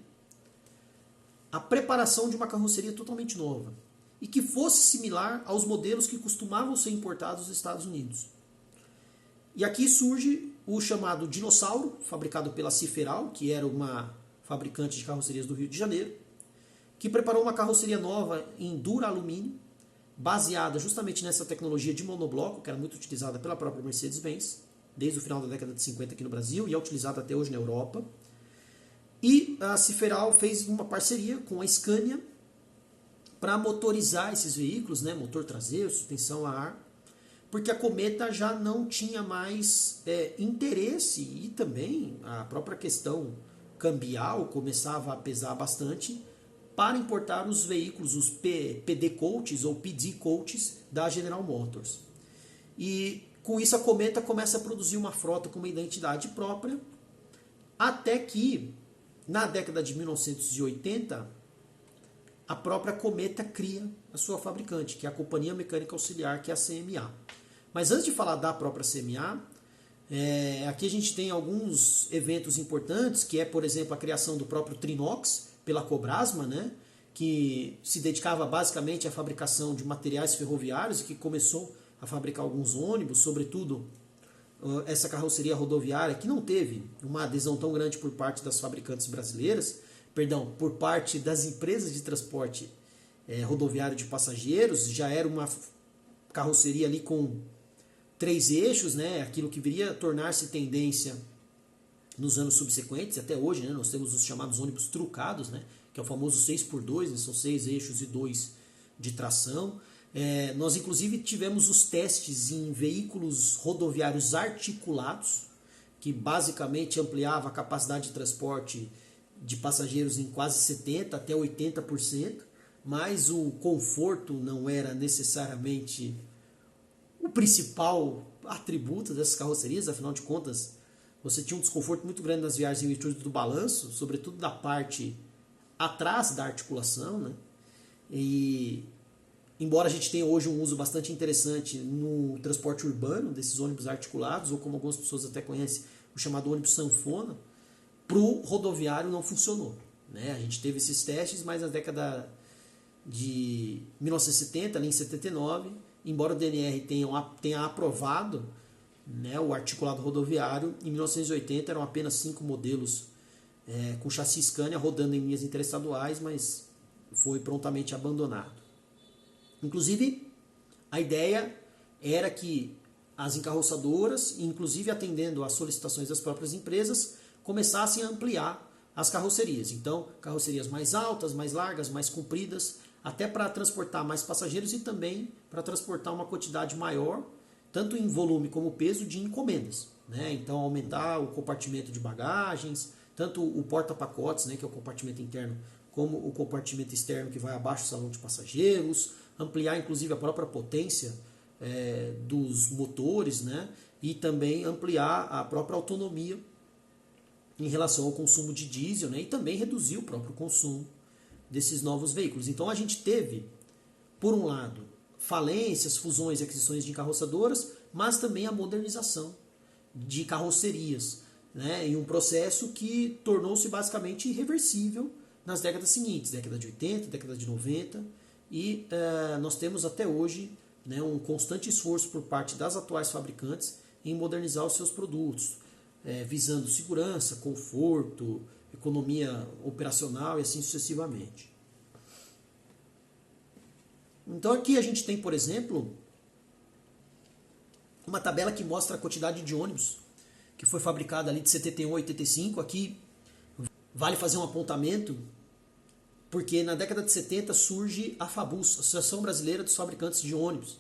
a preparação de uma carroceria totalmente nova e que fosse similar aos modelos que costumavam ser importados dos Estados Unidos. E aqui surge o chamado Dinossauro, fabricado pela Ciferal, que era uma fabricante de carrocerias do Rio de Janeiro, que preparou uma carroceria nova em dura-alumínio, baseada justamente nessa tecnologia de monobloco, que era muito utilizada pela própria Mercedes-Benz, desde o final da década de 50 aqui no Brasil, e é utilizada até hoje na Europa. E a Ciferal fez uma parceria com a Scania para motorizar esses veículos, né, motor traseiro, suspensão a ar, porque a Cometa já não tinha mais interesse, e também a própria questão cambial começava a pesar bastante para importar os veículos, os PD Coaches ou PD Coaches da General Motors. E com isso a Cometa começa a produzir uma frota com uma identidade própria, até que na década de 1980 a própria Cometa cria a sua fabricante, que é a Companhia Mecânica Auxiliar, que é a CMA. Mas antes de falar da própria CMA, aqui a gente tem alguns eventos importantes, que é, por exemplo, a criação do próprio Trinox pela Cobrasma, né, que se dedicava basicamente à fabricação de materiais ferroviários e que começou a fabricar alguns ônibus, sobretudo essa carroceria rodoviária, que não teve uma adesão tão grande por parte das fabricantes brasileiras, por parte das empresas de transporte rodoviário de passageiros, já era uma carroceria ali com 3 eixos, né, aquilo que viria a tornar-se tendência nos anos subsequentes, até hoje, né, nós temos os chamados ônibus trucados, né, que é o famoso 6x2, né, são 6 eixos e 2 de tração. Nós inclusive tivemos os testes em veículos rodoviários articulados, que basicamente ampliava a capacidade de transporte de passageiros em quase 70% até 80%, mas o conforto não era necessariamente o principal atributo dessas carrocerias, afinal de contas, você tinha um desconforto muito grande nas viagens em virtude do balanço, sobretudo da parte atrás da articulação, né? E embora a gente tenha hoje um uso bastante interessante no transporte urbano desses ônibus articulados, ou como algumas pessoas até conhecem, o chamado ônibus sanfona, para o rodoviário não funcionou, né? A gente teve esses testes, mas na década de 1970, ali em 79, embora o DNR tenha aprovado, né, o articulado rodoviário, em 1980 eram apenas 5 modelos com chassi Scania rodando em linhas interestaduais, mas foi prontamente abandonado. Inclusive, a ideia era que as encarroçadoras, inclusive atendendo às solicitações das próprias empresas, começassem a ampliar as carrocerias. Então, carrocerias mais altas, mais largas, mais compridas, até para transportar mais passageiros e também para transportar uma quantidade maior, tanto em volume como peso, de encomendas, né? Então, aumentar o compartimento de bagagens, tanto o porta-pacotes, né, que é o compartimento interno, como o compartimento externo, que vai abaixo do salão de passageiros, ampliar inclusive a própria potência dos motores, né, e também ampliar a própria autonomia em relação ao consumo de diesel, né, e também reduzir o próprio consumo desses novos veículos. Então a gente teve, por um lado, falências, fusões e aquisições de encarroçadoras, mas também a modernização de carrocerias, né, em um processo que tornou-se basicamente irreversível nas décadas seguintes, década de 80, década de 90, e nós temos até hoje, né, um constante esforço por parte das atuais fabricantes em modernizar os seus produtos, visando segurança, conforto, economia operacional e assim sucessivamente. Então aqui a gente tem, por exemplo, uma tabela que mostra a quantidade de ônibus que foi fabricada ali de 71 a 85. Aqui vale fazer um apontamento, porque na década de 70 surge a FABUS, Associação Brasileira dos Fabricantes de Ônibus,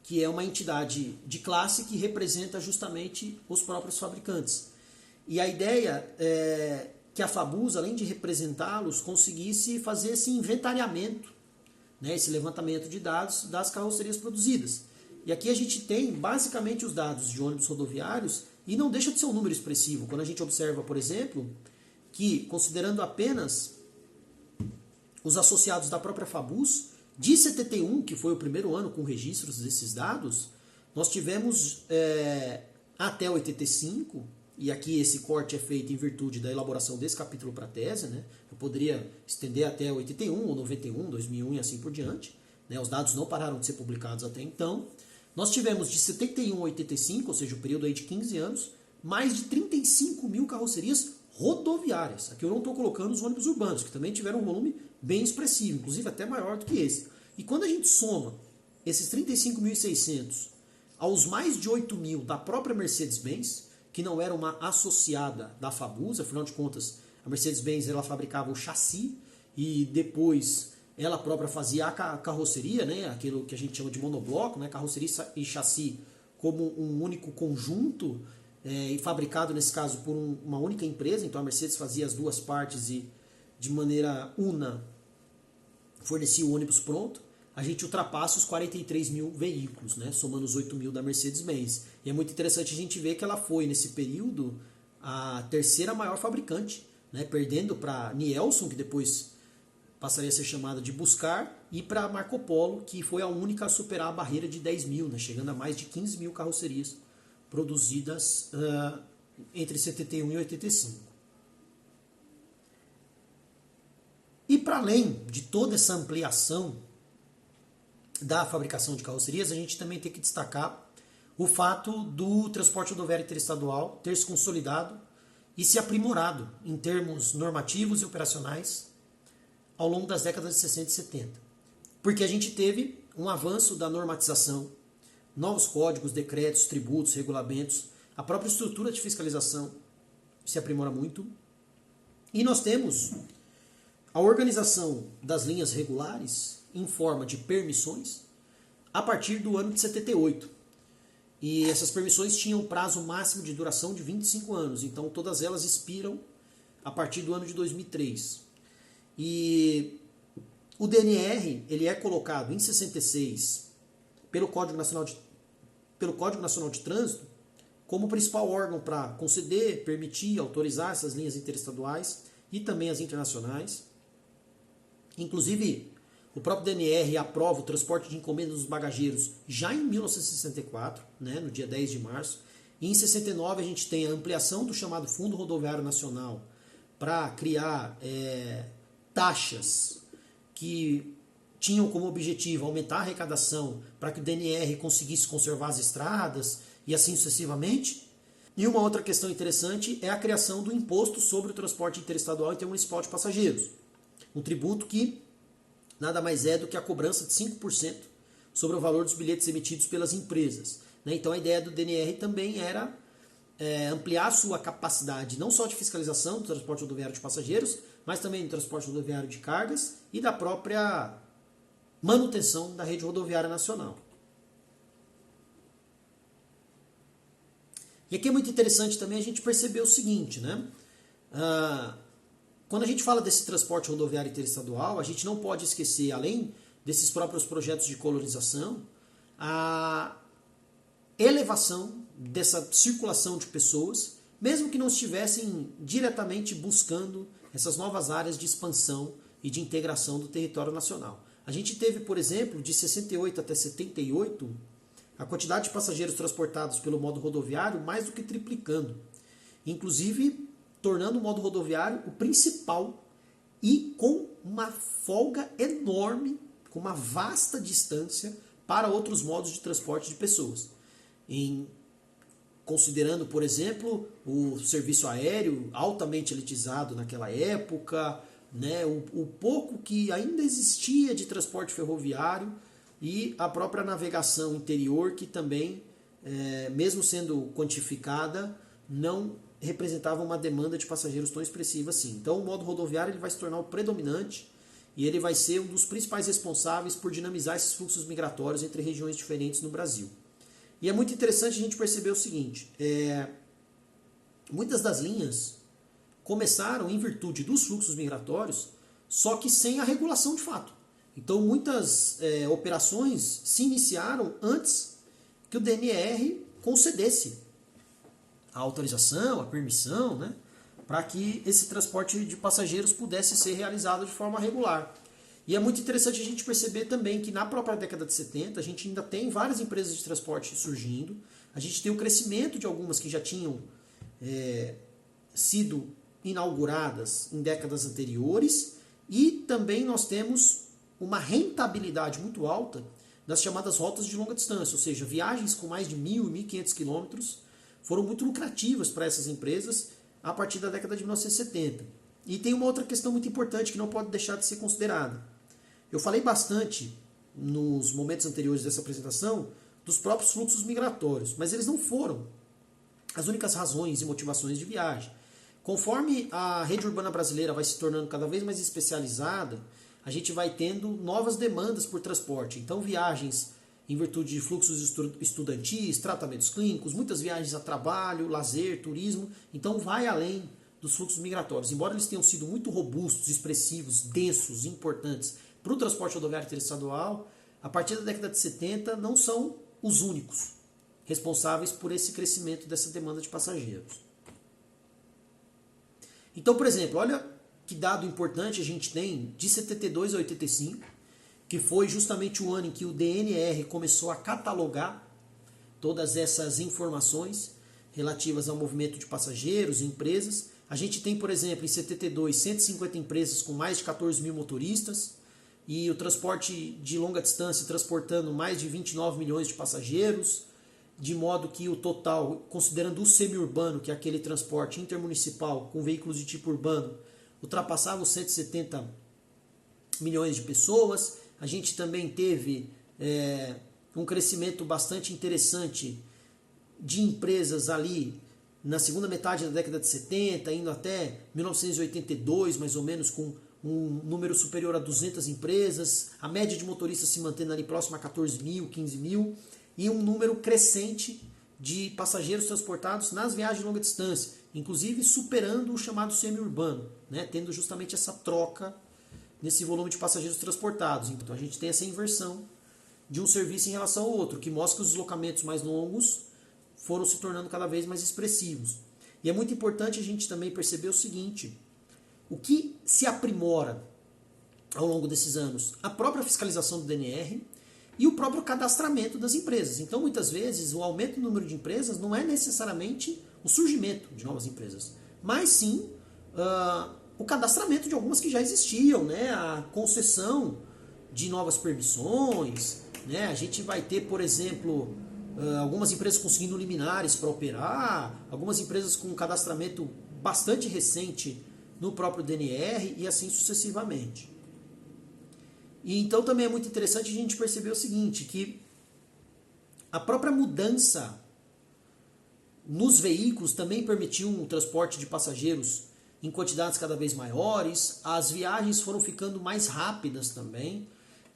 que é uma entidade de classe que representa justamente os próprios fabricantes. E a ideia é que a FABUS, além de representá-los, conseguisse fazer esse inventariamento, né, esse levantamento de dados das carrocerias produzidas. E aqui a gente tem basicamente os dados de ônibus rodoviários, e não deixa de ser um número expressivo. Quando a gente observa, por exemplo, que considerando apenas os associados da própria FABUS, de 71, que foi o primeiro ano com registros desses dados, nós tivemos até 85, e aqui esse corte é feito em virtude da elaboração desse capítulo para a tese, né? Eu poderia estender até 81 ou 91, 2001 e assim por diante, né? Os dados não pararam de ser publicados até então. Nós tivemos de 71 a 85, ou seja, o período aí de 15 anos, mais de 35 mil carrocerias rodoviárias. Aqui eu não estou colocando os ônibus urbanos, que também tiveram um volume bem expressivo, inclusive até maior do que esse. E quando a gente soma esses 35.600 aos mais de 8 mil da própria Mercedes-Benz, que não era uma associada da FABUS, afinal de contas, a Mercedes-Benz ela fabricava o chassi e depois ela própria fazia a carroceria, né, aquilo que a gente chama de monobloco, né, carroceria e chassi como um único conjunto, e fabricado nesse caso por uma única empresa. Então a Mercedes fazia as duas partes e de maneira una fornecia o ônibus pronto. A gente ultrapassa os 43 mil veículos, né, somando os 8 mil da Mercedes-Benz. E é muito interessante a gente ver que ela foi, nesse período, a terceira maior fabricante, né, perdendo para a Nielsen, que depois passaria a ser chamada de Buscar, e para a Marco Polo, que foi a única a superar a barreira de 10 mil, né, chegando a mais de 15 mil carrocerias produzidas entre 71 e 85. E para além de toda essa ampliação da fabricação de carrocerias, a gente também tem que destacar o fato do transporte rodoviário interestadual ter se consolidado e se aprimorado em termos normativos e operacionais ao longo das décadas de 60 e 70. Porque a gente teve um avanço da normatização, novos códigos, decretos, tributos, regulamentos, a própria estrutura de fiscalização se aprimora muito. E nós temos a organização das linhas regulares em forma de permissões a partir do ano de 78. E essas permissões tinham prazo máximo de duração de 25 anos, então todas elas expiram a partir do ano de 2003. E o DNR ele é colocado em 66 pelo Código Nacional de Trânsito como principal órgão para conceder, permitir, autorizar essas linhas interestaduais e também as internacionais. Inclusive, o próprio DNR aprova o transporte de encomendas dos bagageiros já em 1964, né, no dia 10 de março. E em 69 a gente tem a ampliação do chamado Fundo Rodoviário Nacional para criar taxas que tinham como objetivo aumentar a arrecadação para que o DNR conseguisse conservar as estradas e assim sucessivamente. E uma outra questão interessante é a criação do Imposto sobre o Transporte Interestadual e Intermunicipal de Passageiros. Um tributo que nada mais é do que a cobrança de 5% sobre o valor dos bilhetes emitidos pelas empresas. Então a ideia do DNR também era ampliar a sua capacidade não só de fiscalização do transporte rodoviário de passageiros, mas também do transporte rodoviário de cargas e da própria manutenção da rede rodoviária nacional. E aqui é muito interessante também a gente perceber o seguinte, né? Quando a gente fala desse transporte rodoviário interestadual, a gente não pode esquecer, além desses próprios projetos de colonização, a elevação dessa circulação de pessoas, mesmo que não estivessem diretamente buscando essas novas áreas de expansão e de integração do território nacional. A gente teve, por exemplo, de 68 até 78, a quantidade de passageiros transportados pelo modo rodoviário mais do que triplicando. Inclusive, tornando o modo rodoviário o principal e com uma folga enorme, com uma vasta distância para outros modos de transporte de pessoas. Considerando, por exemplo, o serviço aéreo altamente elitizado naquela época, né, o pouco que ainda existia de transporte ferroviário e a própria navegação interior que também, mesmo sendo quantificada, não representava uma demanda de passageiros tão expressiva assim. Então o modo rodoviário ele vai se tornar o predominante e ele vai ser um dos principais responsáveis por dinamizar esses fluxos migratórios entre regiões diferentes no Brasil. E é muito interessante a gente perceber o seguinte, muitas das linhas começaram em virtude dos fluxos migratórios, só que sem a regulação de fato. Então muitas operações se iniciaram antes que o DNR concedesse a autorização, a permissão, né, para que esse transporte de passageiros pudesse ser realizado de forma regular. E é muito interessante a gente perceber também que na própria década de 70 a gente ainda tem várias empresas de transporte surgindo, a gente tem o crescimento de algumas que já tinham sido inauguradas em décadas anteriores e também nós temos uma rentabilidade muito alta das chamadas rotas de longa distância, ou seja, viagens com mais de 1.000 e 1.500 quilômetros foram muito lucrativas para essas empresas a partir da década de 1970. E tem uma outra questão muito importante que não pode deixar de ser considerada. Eu falei bastante nos momentos anteriores dessa apresentação dos próprios fluxos migratórios, mas eles não foram as únicas razões e motivações de viagem. Conforme a rede urbana brasileira vai se tornando cada vez mais especializada, a gente vai tendo novas demandas por transporte. Então, viagens em virtude de fluxos estudantis, tratamentos clínicos, muitas viagens a trabalho, lazer, turismo. Então, vai além dos fluxos migratórios. Embora eles tenham sido muito robustos, expressivos, densos, importantes para o transporte rodoviário interestadual, a partir da década de 70 não são os únicos responsáveis por esse crescimento dessa demanda de passageiros. Então, por exemplo, olha que dado importante a gente tem de 72 a 85, que foi justamente o ano em que o DNR começou a catalogar todas essas informações relativas ao movimento de passageiros e empresas. A gente tem, por exemplo, em 72, 150 empresas com mais de 14 mil motoristas e o transporte de longa distância transportando mais de 29 milhões de passageiros, de modo que o total, considerando o semi-urbano, que é aquele transporte intermunicipal com veículos de tipo urbano, ultrapassava os 170 milhões de pessoas. A gente também teve um crescimento bastante interessante de empresas ali na segunda metade da década de 70, indo até 1982, mais ou menos, com um número superior a 200 empresas, a média de motoristas se mantendo ali próxima a 14 mil, 15 mil, e um número crescente de passageiros transportados nas viagens de longa distância, inclusive superando o chamado semi-urbano, né, tendo justamente essa troca nesse volume de passageiros transportados. Então a gente tem essa inversão de um serviço em relação ao outro, que mostra que os deslocamentos mais longos foram se tornando cada vez mais expressivos. E é muito importante a gente também perceber o seguinte: o que se aprimora ao longo desses anos? A própria fiscalização do DNR e o próprio cadastramento das empresas. Então, muitas vezes, o aumento do número de empresas não é necessariamente o surgimento de novas empresas, mas sim o cadastramento de algumas que já existiam, né? A concessão de novas permissões, né? A gente vai ter, por exemplo, algumas empresas conseguindo liminares para operar, algumas empresas com um cadastramento bastante recente no próprio DNR e assim sucessivamente. E então também é muito interessante a gente perceber o seguinte, que a própria mudança nos veículos também permitiu um transporte de passageiros em quantidades cada vez maiores, as viagens foram ficando mais rápidas também,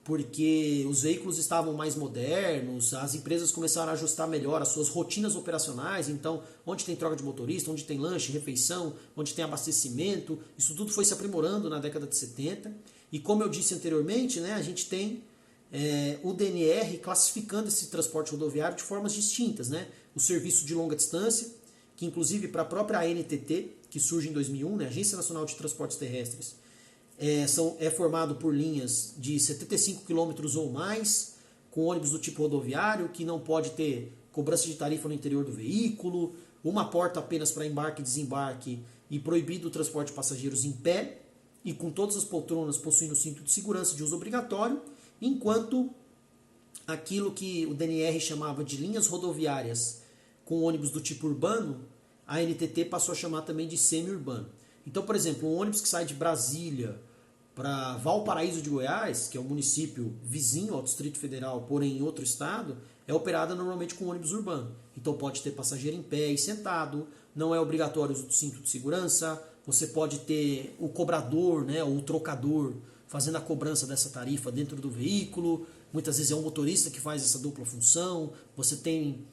porque os veículos estavam mais modernos, as empresas começaram a ajustar melhor as suas rotinas operacionais, então onde tem troca de motorista, onde tem lanche, refeição, onde tem abastecimento, isso tudo foi se aprimorando na década de 70, e como eu disse anteriormente, né, a gente tem o DNR classificando esse transporte rodoviário de formas distintas, né? O serviço de longa distância, que inclusive para a própria ANTT, que surge em 2001, né, Agência Nacional de Transportes Terrestres, é formado por linhas de 75 km ou mais, com ônibus do tipo rodoviário, que não pode ter cobrança de tarifa no interior do veículo, uma porta apenas para embarque e desembarque e proibido o transporte de passageiros em pé, e com todas as poltronas possuindo cinto de segurança de uso obrigatório, enquanto aquilo que o DNR chamava de linhas rodoviárias com ônibus do tipo urbano, a ANTT passou a chamar também de semi-urbano. Então, por exemplo, um ônibus que sai de Brasília para Valparaíso de Goiás, que é um município vizinho ao Distrito Federal, porém em outro estado, é operada normalmente com ônibus urbano. Então pode ter passageiro em pé e sentado, não é obrigatório o uso do cinto de segurança, você pode ter o cobrador, né, ou o trocador, fazendo a cobrança dessa tarifa dentro do veículo, muitas vezes é um motorista que faz essa dupla função, você tem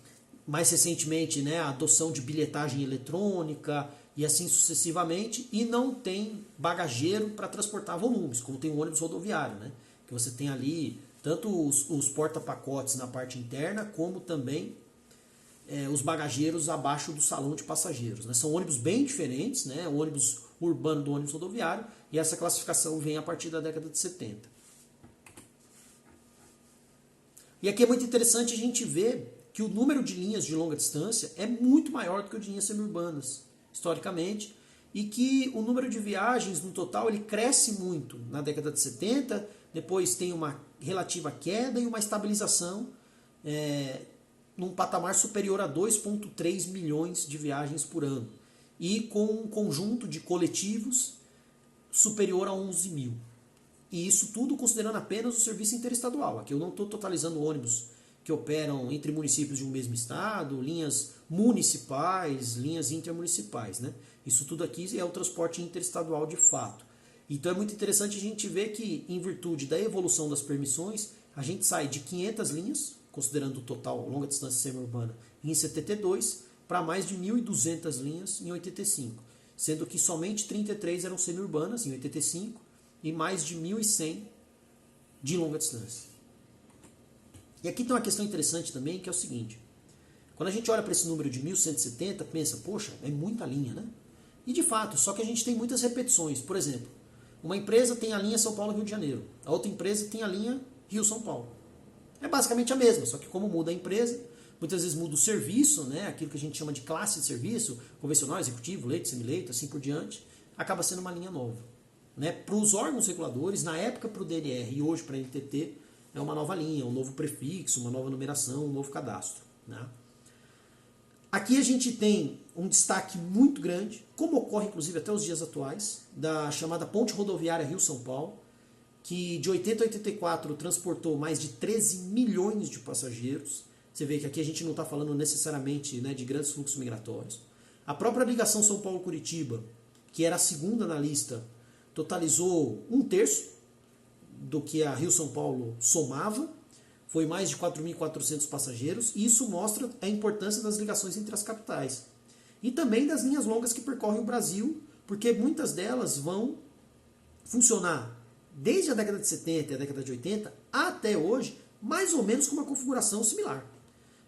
mais recentemente, né, a adoção de bilhetagem eletrônica e assim sucessivamente, e não tem bagageiro para transportar volumes, como tem o ônibus rodoviário, né, que você tem ali tanto os porta-pacotes na parte interna, como também os bagageiros abaixo do salão de passageiros. Né? São ônibus bem diferentes, né? O ônibus urbano do ônibus rodoviário, e essa classificação vem a partir da década de 70. E aqui é muito interessante a gente ver que o número de linhas de longa distância é muito maior do que o de linhas semi-urbanas, historicamente, e que o número de viagens no total ele cresce muito na década de 70, depois tem uma relativa queda e uma estabilização num patamar superior a 2,3 milhões de viagens por ano, e com um conjunto de coletivos superior a 11 mil. E isso tudo considerando apenas o serviço interestadual. Aqui eu não estou totalizando ônibus que operam entre municípios de um mesmo estado, linhas municipais, linhas intermunicipais. Né? Isso tudo aqui é o transporte interestadual de fato. Então é muito interessante a gente ver que, em virtude da evolução das permissões, a gente sai de 500 linhas, considerando o total longa distância semi-urbana, em 72, para mais de 1.200 linhas em 85, sendo que somente 33 eram semi-urbanas em 85 e mais de 1.100 de longa distância. E aqui tem uma questão interessante também, que é o seguinte: quando a gente olha para esse número de 1.170, pensa, poxa, é muita linha, né? E de fato, só que a gente tem muitas repetições. Por exemplo, uma empresa tem a linha São Paulo-Rio de Janeiro, a outra empresa tem a linha Rio-São Paulo. É basicamente a mesma, só que como muda a empresa, muitas vezes muda o serviço, né, aquilo que a gente chama de classe de serviço, convencional, executivo, leito, semileito, assim por diante, acaba sendo uma linha nova. Né? Para os órgãos reguladores, na época para o DNR e hoje para a NTT, é uma nova linha, um novo prefixo, uma nova numeração, um novo cadastro. Né? Aqui a gente tem um destaque muito grande, como ocorre inclusive até os dias atuais, da chamada Ponte Rodoviária Rio-São Paulo, que de 80 a 84 transportou mais de 13 milhões de passageiros. Você vê que aqui a gente não está falando necessariamente, né, de grandes fluxos migratórios. A própria ligação São Paulo-Curitiba, que era a segunda na lista, totalizou 1/3 do que a Rio-São Paulo somava. Foi mais de 4.400 passageiros, e isso mostra a importância das ligações entre as capitais. E também das linhas longas que percorrem o Brasil, porque muitas delas vão funcionar desde a década de 70 e a década de 80 até hoje, mais ou menos com uma configuração similar.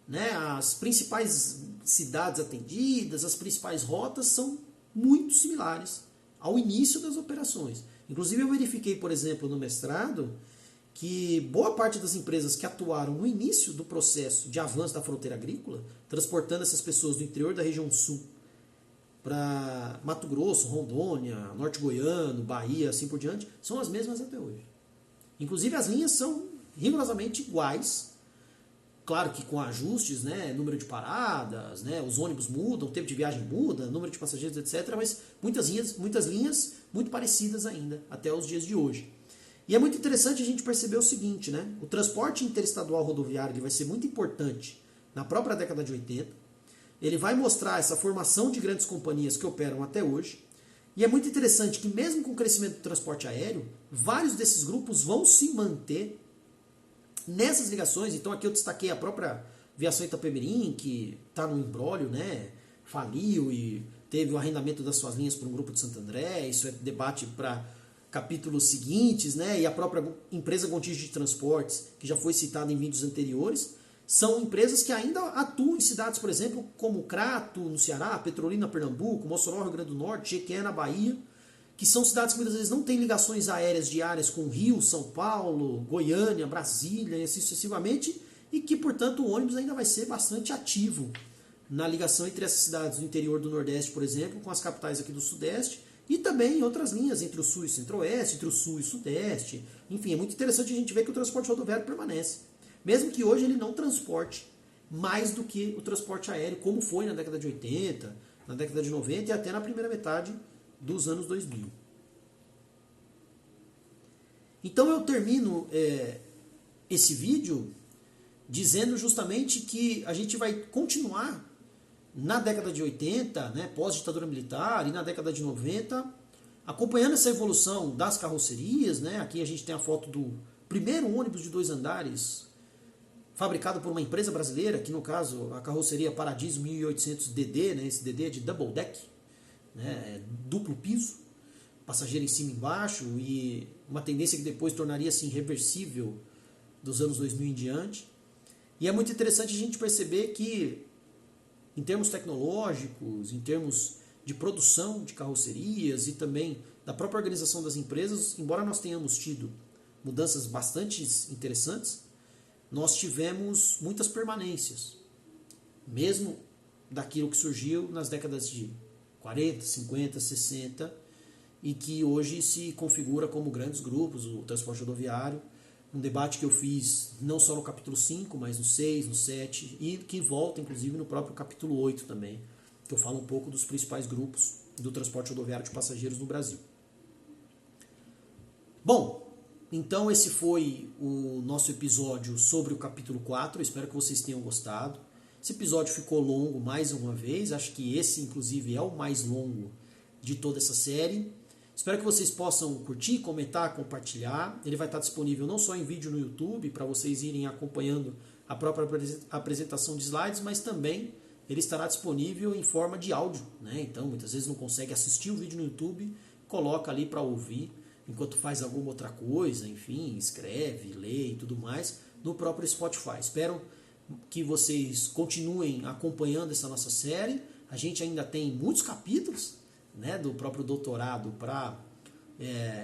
Né? As principais cidades atendidas, as principais rotas são muito similares ao início das operações. Inclusive eu verifiquei, por exemplo, no mestrado, que boa parte das empresas que atuaram no início do processo de avanço da fronteira agrícola, transportando essas pessoas do interior da região sul para Mato Grosso, Rondônia, Norte Goiano, Bahia, assim por diante, são as mesmas até hoje. Inclusive as linhas são rigorosamente iguais, claro que com ajustes, né, número de paradas, né, os ônibus mudam, o tempo de viagem muda, número de passageiros, etc., mas muitas linhas muito parecidas ainda, até os dias de hoje. E é muito interessante a gente perceber o seguinte, né? O transporte interestadual rodoviário ele vai ser muito importante na própria década de 80. Ele vai mostrar essa formação de grandes companhias que operam até hoje. E é muito interessante que mesmo com o crescimento do transporte aéreo, vários desses grupos vão se manter nessas ligações. Então aqui eu destaquei a própria Viação Itapemirim, que está no imbróglio, né? Faliu e teve o arrendamento das suas linhas por um grupo de Santo André. Isso é debate para capítulos seguintes, né? E a própria empresa Gontijo de Transportes, que já foi citada em vídeos anteriores, são empresas que ainda atuam em cidades, por exemplo, como Crato, no Ceará, Petrolina, Pernambuco, Mossoró, Rio Grande do Norte, Jequié, na Bahia, que são cidades que muitas vezes não têm ligações aéreas diárias com Rio, São Paulo, Goiânia, Brasília e assim sucessivamente, e que, portanto, o ônibus ainda vai ser bastante ativo na ligação entre essas cidades do interior do Nordeste, por exemplo, com as capitais aqui do Sudeste, e também em outras linhas, entre o Sul e o Centro-Oeste, entre o Sul e o Sudeste. Enfim, é muito interessante a gente ver que o transporte rodoviário permanece. Mesmo que hoje ele não transporte mais do que o transporte aéreo, como foi na década de 80, na década de 90 e até na primeira metade dos anos 2000. Então eu termino esse vídeo dizendo justamente que a gente vai continuar na década de 80, né, pós-ditadura militar, e na década de 90, acompanhando essa evolução das carrocerias. Né, aqui a gente tem a foto do primeiro ônibus de 2 andares fabricado por uma empresa brasileira, que no caso a carroceria Paradiso 1800DD, né, esse DD é de double deck, né, duplo piso, passageiro em cima e embaixo, e uma tendência que depois tornaria-se irreversível dos anos 2000 em diante. E é muito interessante a gente perceber que, em termos tecnológicos, em termos de produção de carrocerias e também da própria organização das empresas, embora nós tenhamos tido mudanças bastante interessantes, nós tivemos muitas permanências, mesmo daquilo que surgiu nas décadas de 40, 50, 60, e que hoje se configura como grandes grupos, o transporte rodoviário, um debate que eu fiz não só no capítulo 5, mas no 6, no 7, e que volta inclusive no próprio capítulo 8 também, que eu falo um pouco dos principais grupos do transporte rodoviário de passageiros no Brasil. Bom, então esse foi o nosso episódio sobre o capítulo 4, espero que vocês tenham gostado. Esse episódio ficou longo mais uma vez, acho que esse inclusive é o mais longo de toda essa série. Espero que vocês possam curtir, comentar, compartilhar. Ele vai estar disponível não só em vídeo no YouTube, para vocês irem acompanhando a própria apresentação de slides, mas também ele estará disponível em forma de áudio. Né? Então, muitas vezes não consegue assistir o vídeo no YouTube, coloca ali para ouvir, enquanto faz alguma outra coisa, enfim, escreve, lê e tudo mais, no próprio Spotify. Espero que vocês continuem acompanhando essa nossa série. A gente ainda tem muitos capítulos, né, do próprio doutorado para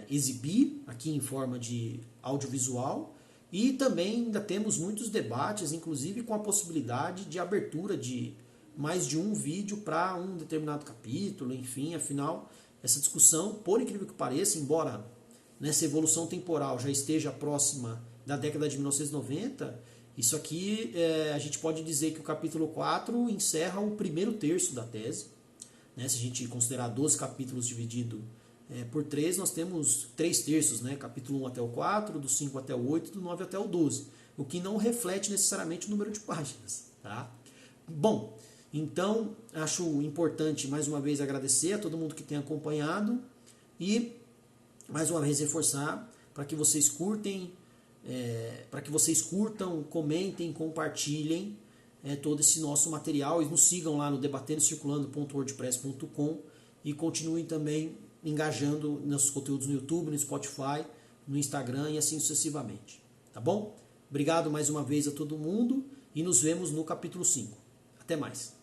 exibir aqui em forma de audiovisual. E também ainda temos muitos debates, inclusive com a possibilidade de abertura de mais de um vídeo para um determinado capítulo, enfim, afinal, essa discussão, por incrível que pareça, embora nessa evolução temporal já esteja próxima da década de 1990, isso aqui a gente pode dizer que o capítulo 4 encerra o primeiro terço da tese. Né? Se a gente considerar 12 capítulos dividido por 3, nós temos 3 terços, né? Capítulo 1 até o 4, do 5 até o 8, do 9 até o 12, o que não reflete necessariamente o número de páginas. Tá? Bom, então acho importante mais uma vez agradecer a todo mundo que tem acompanhado e mais uma vez reforçar para que vocês curtem, comentem, compartilhem todo esse nosso material e nos sigam lá no debatendocirculando.wordpress.com e continuem também engajando nossos conteúdos no YouTube, no Spotify, no Instagram e assim sucessivamente. Tá bom? Obrigado mais uma vez a todo mundo e nos vemos no capítulo 5. Até mais.